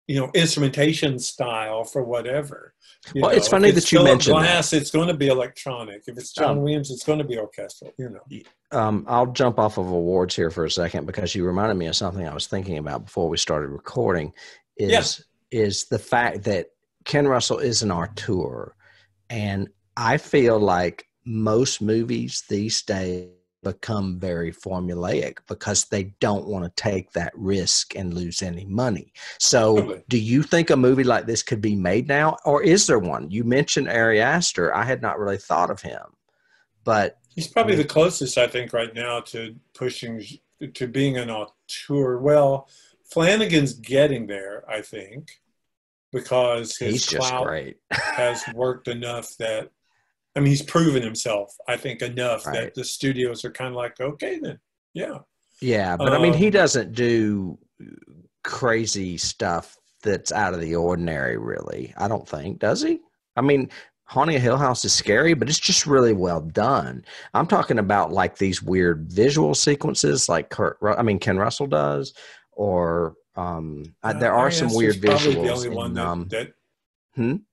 instrumentation style for whatever. It's funny that you mentioned Glass, that. It's going to be electronic. If it's John Williams, it's going to be orchestral. I'll jump off of awards here for a second because you reminded me of something I was thinking about before we started recording. Is the fact that Ken Russell is an auteur, and I feel like most movies these days become very formulaic because they don't want to take that risk and lose any money. So do you think a movie like this could be made now, or is there one? You mentioned Ari Aster. I had not really thought of him, but he's probably the closest, I think, right now to pushing to being an auteur. Well, Flanagan's getting there, I think, because his clout has worked enough that, he's proven himself, I think, enough that the studios are kind of like, okay, then, yeah. Yeah, but he doesn't do crazy stuff that's out of the ordinary, really. I don't think, does he? Haunting a Hill House is scary, but it's just really well done. I'm talking about like these weird visual sequences, like Ken Russell does, or there are some weird visuals. The only one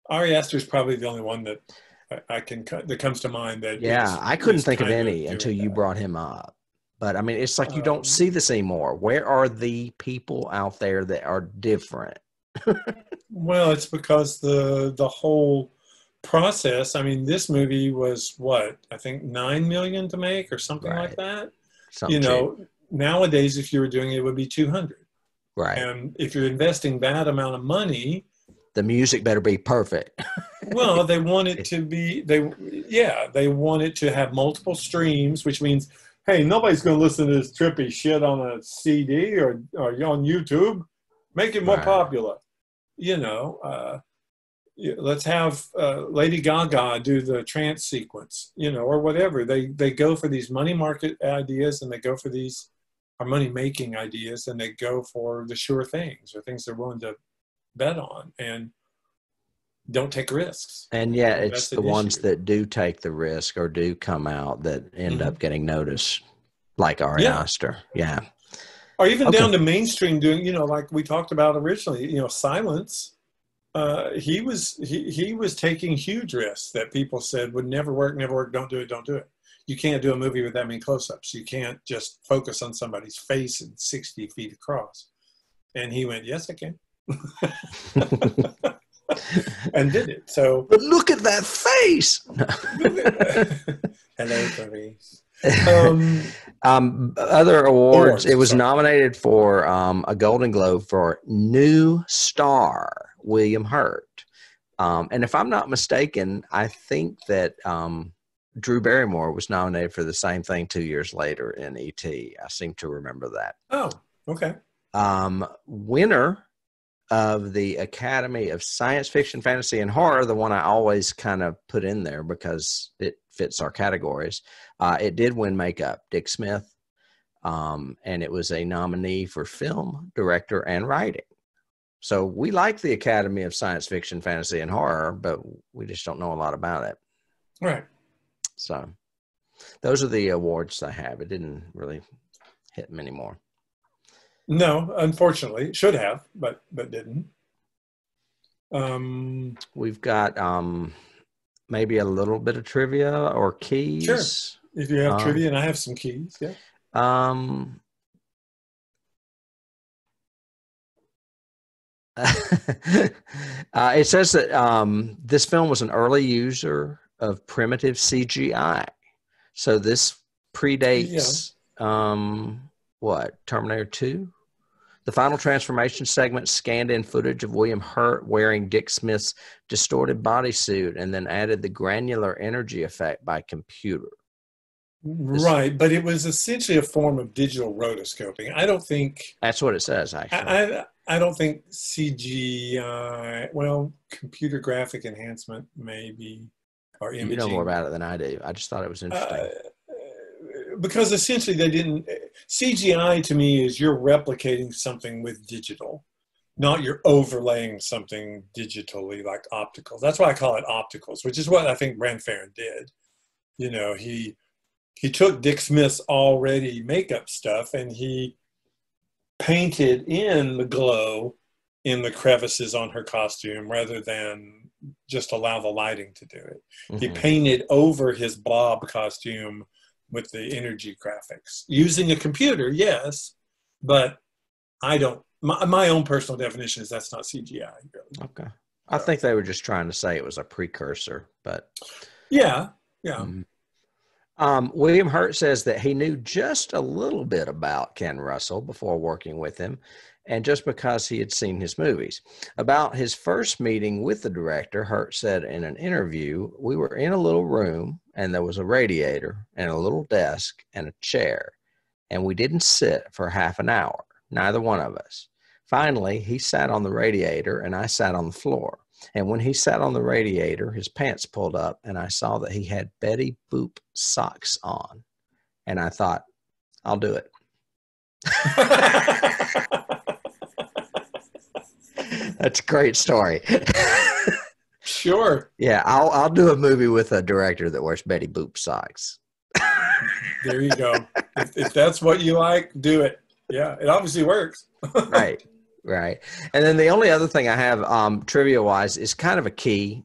Ari Aster's probably the only one that that comes to mind. That I couldn't think of any until you brought him up. But it's like you don't see this anymore. Where are the people out there that are different? Well, it's because the whole process. This movie was what, I think $9 million to make or something like that. Nowadays, if you were doing it, it would be 200. Right. And if you're investing that amount of money, the music better be perfect. Well, they want it to be, they want it to have multiple streams, which means, hey, nobody's going to listen to this trippy shit on a CD or on YouTube. Make it more popular. Let's have Lady Gaga do the trance sequence, or whatever. They go for these money market ideas, and they go for these money making ideas, and they go for the sure things or things they're willing to bet on and don't take risks. And it's the ones that do take the risk or do come out that end up getting noticed, like Ari Aster. Yeah. Or even down to mainstream doing, like we talked about originally, Silence. He was taking huge risks that people said would never work, don't do it. You can't do a movie with that many close-ups. You can't just focus on somebody's face and 60 feet across. And he went, yes, I can. And did it. So, but look at that face. Hello, Clarice. Other awards. It was nominated for a Golden Globe for New Star, William Hurt. And if I'm not mistaken, I think that Drew Barrymore was nominated for the same thing 2 years later in E.T. I seem to remember that. Oh, okay. Winner of the Academy of Science Fiction, Fantasy, and Horror, the one I always kind of put in there because it fits our categories. It did win makeup. Dick Smith and it was a nominee for film, director, and writing. So we like the Academy of Science Fiction, Fantasy, and Horror, but we just don't know a lot about it. Right. So those are the awards I have. It didn't really hit them anymore. No, unfortunately, should have, but didn't. We've got maybe a little bit of trivia or keys. Sure. If you have trivia, and I have some keys, yeah. It says that this film was an early user of primitive CGI. So this predates what? Terminator 2? The final transformation segment scanned in footage of William Hurt wearing Dick Smith's distorted bodysuit and then added the granular energy effect by computer. Right, but it was essentially a form of digital rotoscoping. I don't think... That's what it says, actually. I don't think CGI... Well, computer graphic enhancement, maybe, or imaging. You know more about it than I do. I just thought it was interesting. Because essentially they didn't... CGI to me is you're replicating something with digital, not you're overlaying something digitally like opticals. That's why I call it opticals, which is what I think Brand Farron did. You know, he took Dick Smith's already makeup stuff and he painted in the glow in the crevices on her costume rather than just allow the lighting to do it. Mm-hmm. He painted over his blob costume with the energy graphics using a computer, yes, but I don't. My own personal definition is that's not CGI. Really. Okay, I think they were just trying to say it was a precursor, but yeah. William Hurt says that he knew just a little bit about Ken Russell before working with him, and just because he had seen his movies. About his first meeting with the director, Hurt said in an interview, "We were in a little room, and there was a radiator and a little desk and a chair, and we didn't sit for half an hour, neither one of us. Finally, he sat on the radiator, and I sat on the floor. And when he sat on the radiator, his pants pulled up, and I saw that he had Betty Boop socks on. And I thought, I'll do it." That's a great story. Sure. Yeah, I'll do a movie with a director that wears Betty Boop socks. There you go. If that's what you like, do it. Yeah, it obviously works. Right. And then the only other thing I have trivia-wise is kind of a key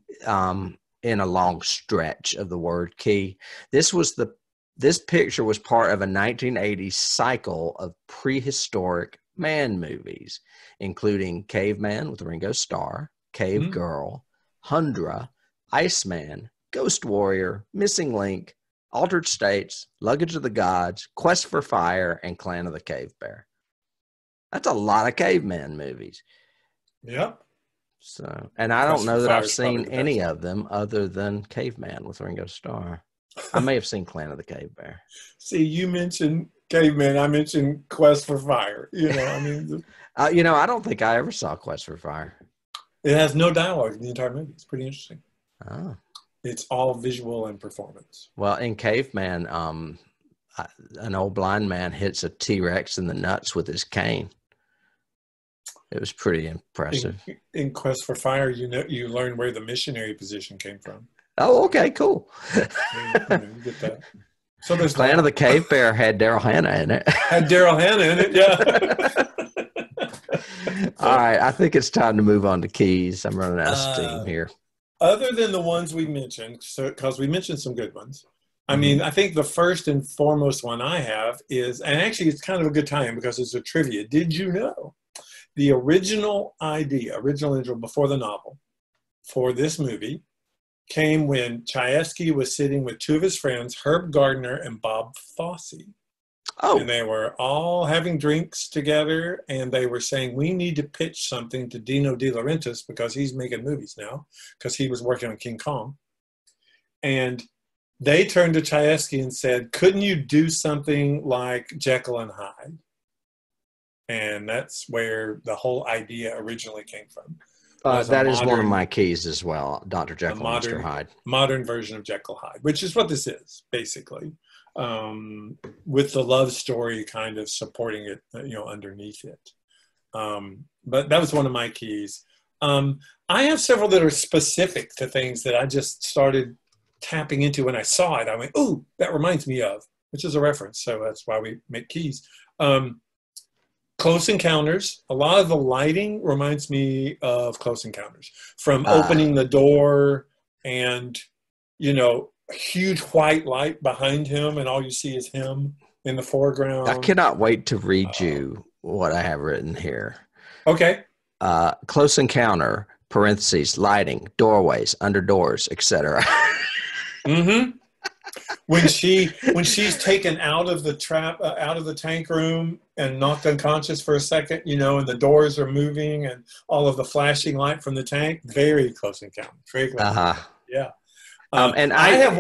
in a long stretch of the word key. This picture was part of a 1980s cycle of prehistoric man movies, including Caveman with Ringo Starr, Cave Girl, Hundra, Iceman, Ghost Warrior, Missing Link, Altered States, Luggage of the Gods, Quest for Fire, and Clan of the Cave Bear. That's a lot of caveman movies. Yep. So, and I don't know that I've seen any of them other than Caveman with Ringo Starr. I may have seen Clan of the Cave Bear. See, you mentioned Caveman. I mentioned Quest for Fire. You know, I mean, I don't think I ever saw Quest for Fire. It has no dialogue in the entire movie. It's pretty interesting. Oh. It's all visual and performance. Well, in Caveman, an old blind man hits a T-Rex in the nuts with his cane. It was pretty impressive. In Quest for Fire, you learn where the missionary position came from. Oh, okay, cool. You get that. So there's Clan of the Cave Bear had Daryl Hannah in it. Had Daryl Hannah in it, yeah. All right, I think it's time to move on to keys. I'm running out of steam here. Other than the ones we mentioned, because we mentioned some good ones. I mean, I think the first and foremost one I have is, and actually it's kind of a good time because it's a trivia. Did you know the original intro before the novel for this movie came when Chayefsky was sitting with two of his friends, Herb Gardner and Bob Fosse. Oh. And they were all having drinks together, and they were saying, we need to pitch something to Dino De Laurentiis because he's making movies now, because he was working on King Kong. And they turned to Chayefsky and said, couldn't you do something like Jekyll and Hyde? And that's where the whole idea originally came from. That is one of my keys as well, Dr. Jekyll and Mr. Hyde. Modern version of Jekyll Hyde, which is what this is, basically. with the love story kind of supporting it, underneath it. But that was one of my keys. I have several that are specific to things that I just started tapping into when I saw it. I went, "Ooh, that reminds me of," which is a reference. So that's why we make keys. Close Encounters. A lot of the lighting reminds me of Close Encounters, from opening the door and, a huge white light behind him, and all you see is him in the foreground. I cannot wait to read you what I have written here. Okay. Close encounter, parentheses, lighting, doorways, under doors, etc. Mm-hmm. When she's taken out of the out of the tank room and knocked unconscious for a second, and the doors are moving and all of the flashing light from the tank, very Close Encounter. Very close. Yeah. And I have.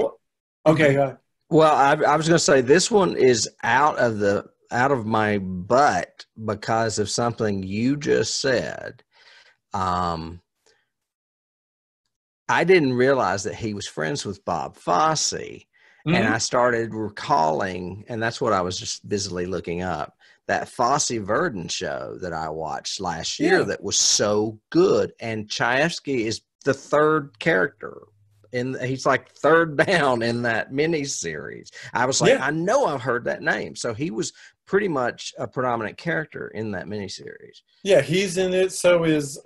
Okay. Go ahead. Well, I was going to say this one is out of my butt because of something you just said. I didn't realize that he was friends with Bob Fosse, and I started recalling, and that's what I was just busily looking up, that Fosse Verdon show that I watched last year that was so good, and Chayefsky is the third character. He's like third down in that miniseries. I was like, I know I've heard that name. So he was pretty much a predominant character in that miniseries. Yeah, he's in it. So is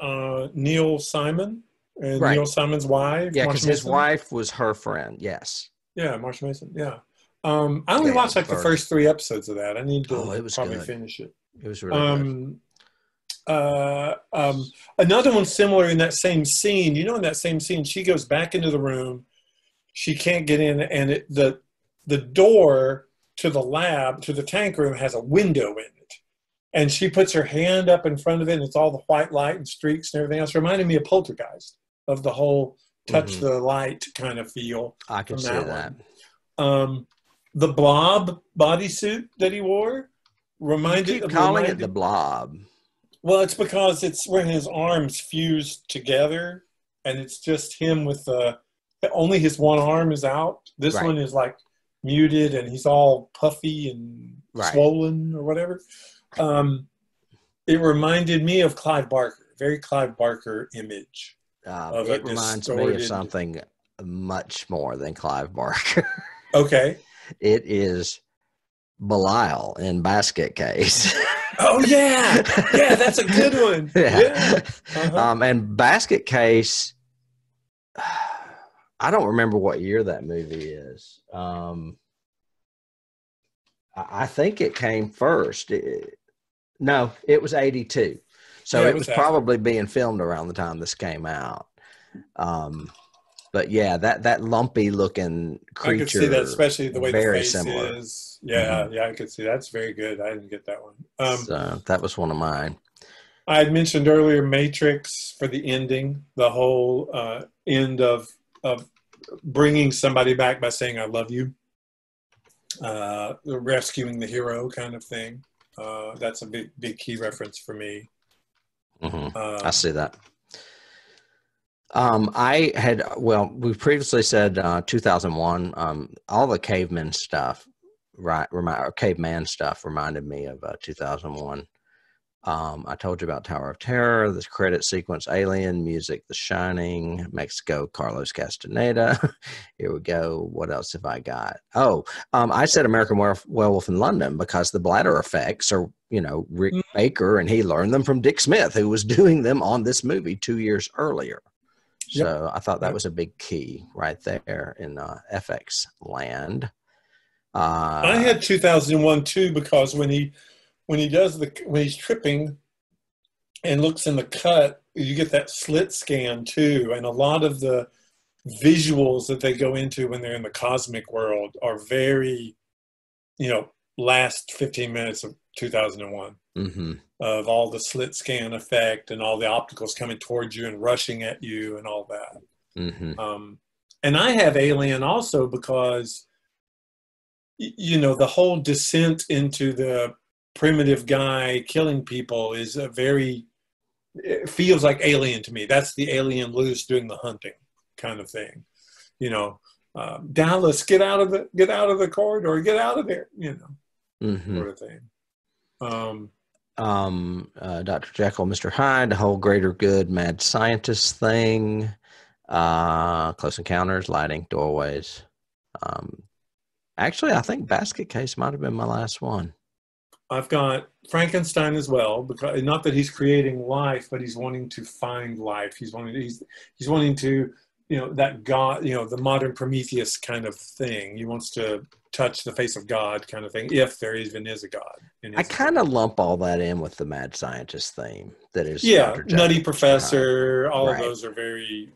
Neil Simon and Neil Simon's wife. Yeah, because his wife was her friend. Yes. Yeah, Marsha Mason. Yeah. I only watched like the first 3 episodes of that. I need to probably finish it. It was really good. Another one similar in that same scene. In that same scene, she goes back into the room. She can't get in, and the door to the lab, to the tank room, has a window in it. And she puts her hand up in front of it, and it's all the white light and streaks and everything else. Reminded me of Poltergeist, of the whole touch the light kind of feel. I can see that. The Blob bodysuit that he wore reminded. You keep calling it the Blob. Well, it's because it's when his arms fused together, and it's just him with only his one arm is out. This one is like muted, and he's all puffy and swollen or whatever. It reminded me of Clive Barker, very Clive Barker image. It reminds me of something much more than Clive Barker. Okay. It is Belial in Basket Case. Oh, yeah. Yeah, that's a good one. Yeah. And Basket Case, I don't remember what year that movie is. I think it came first. No, it was 82. So it was probably being filmed around the time this came out. But yeah, that lumpy looking creature. I could see that, especially the way the face similar. is. Yeah, I could see that's very good. I didn't get that one. So that was one of mine. I had mentioned earlier Matrix for the ending, the whole end of bringing somebody back by saying "I love you," rescuing the hero kind of thing. That's a big key reference for me. I see that. We previously said 2001. All the caveman stuff, caveman stuff reminded me of 2001. I told you about Tower of Terror, the credit sequence, Alien, music, The Shining, Mexico, Carlos Castaneda. Here we go. What else have I got? I said American Werewolf in London because the bladder effects are, Rick Baker, and he learned them from Dick Smith, who was doing them on this movie 2 years earlier. So I thought that was a big key right there in FX land. I had 2001 too, because when he's tripping and looks in the cut, you get that slit scan too, and a lot of the visuals that they go into when they're in the cosmic world are very, last 15 minutes of 2001. Of all the slit scan effect and all the opticals coming towards you and rushing at you and all that. And I have Alien also because, the whole descent into the primitive guy killing people is it feels like Alien to me. That's the alien loose doing the hunting kind of thing. Dallas, get out of the corridor, get out of there, sort of thing. Dr. Jekyll, Mr. Hyde, the whole greater good mad scientist thing, Close Encounters, lighting, doorways. Actually, I think Basket Case might have been my last one. I've got Frankenstein as well, because not that he's creating life, but he's wanting to find life. He's wanting to, that God, the modern Prometheus kind of thing. He wants to touch the face of God kind of thing, if there even is a God. I kind of lump all that in with the mad scientist theme. That is, Nutty Professor. All of those are very,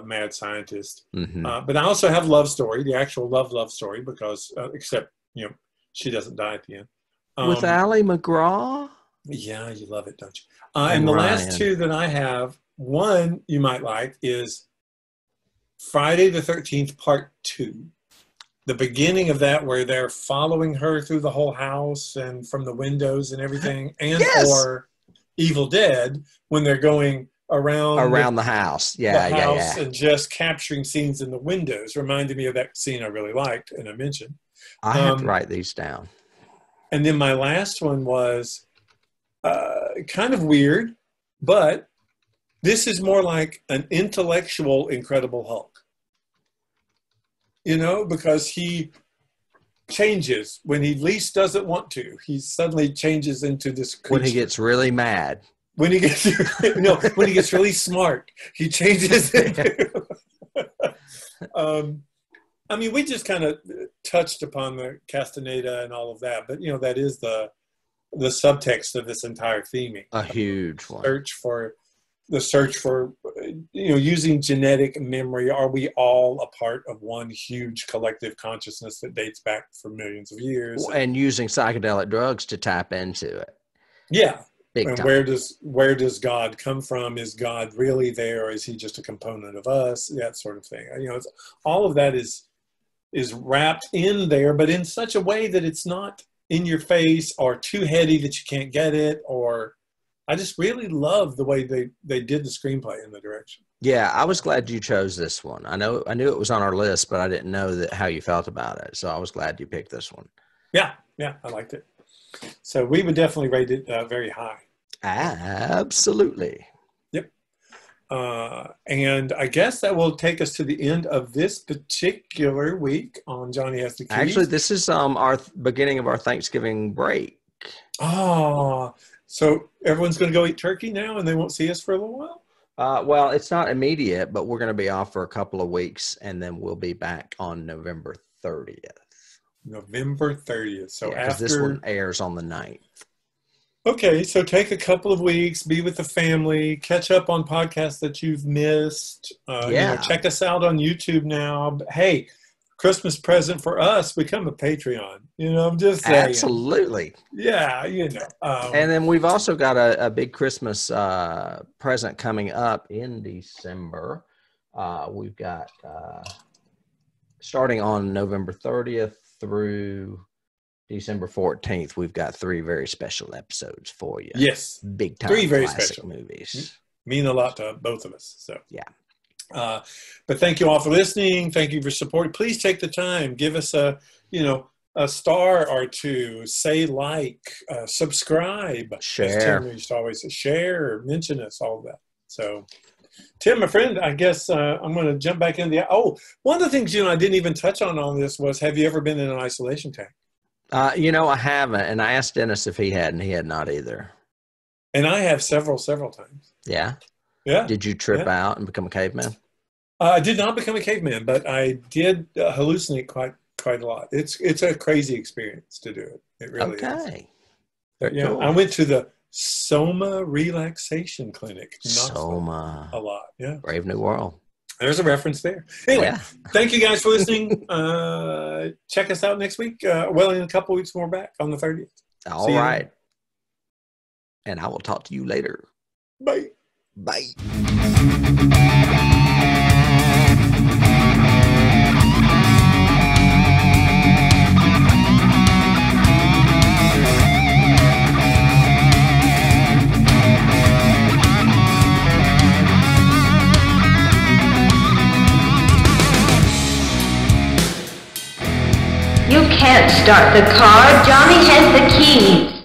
mad scientist. But I also have Love Story, the actual love story, because except she doesn't die at the end. With Ally McGraw? Yeah, you love it, don't you? And the last two that I have, one you might like is Friday the 13th, Part 2. The beginning of that, where they're following her through the whole house and from the windows and everything, and or Evil Dead, when they're going around the house. And just capturing scenes in the windows. Reminded me of that scene I really liked and I mentioned. I have to write these down. And then my last one was kind of weird, but this is more like an intellectual Incredible Hulk. Because he changes when he least doesn't want to. He suddenly changes into this creature. When he gets really mad. When he gets when he gets really smart, he changes into. We just kind of touched upon the Castaneda and all of that, but that is the subtext of this entire theming. A huge one. The search for using genetic memory. Are we all a part of one huge collective consciousness that dates back for millions of years? And using psychedelic drugs to tap into it. Yeah. Big and time. where does God come from? Is God really there, or is he just a component of us? That sort of thing. All of that is wrapped in there, but in such a way that it's not in your face or too heady that you can't get it. Or I just really love the way they did the screenplay in the direction. Yeah, I was glad you chose this one. I knew it was on our list, but I didn't know how you felt about it. So I was glad you picked this one. Yeah, I liked it. So we would definitely rate it very high. Absolutely. Yep. And I guess that will take us to the end of this particular week on Johnny Has the Keys. Actually, this is our beginning of our Thanksgiving break. Oh, so everyone's going to go eat turkey now and they won't see us for a little while? Well, it's not immediate, but we're going to be off for a couple of weeks, and then we'll be back on November 30th. November 30th. So after this one airs on the 9th. Okay, so take a couple of weeks, be with the family, catch up on podcasts that you've missed. Check us out on YouTube now. Hey, Christmas present for us, become a Patreon. I'm just saying. Absolutely. Yeah, and then we've also got a big Christmas present coming up in December. We've got starting on November 30th through December 14th, we've got 3 very special episodes for you. Yes. Big time 3 very classic special movies. Mean a lot to both of us. So yeah. But thank you all for listening. Thank you for support. Please take the time. Give us a star or 2. Say subscribe. Share. As Tim used to always say, share, mention us, all of that. So Tim, my friend, I guess I'm going to jump back into one of the things, I didn't even touch on this was, have you ever been in an isolation tank? I haven't, and I asked Dennis if he had, and he had not either. And I have several times. Yeah? Yeah. Did you trip out and become a caveman? I did not become a caveman, but I did hallucinate quite a lot. It's a crazy experience to do it. It really is. Okay. Cool. I went to the Soma Relaxation Clinic. Soma. A lot, yeah. Brave New World. There's a reference there. Anyway, Thank you guys for listening. Check us out next week. In a couple weeks, we're back on the 30th. All right. And I will talk to you later. Bye. Bye. can't start the car. Johnny has the keys.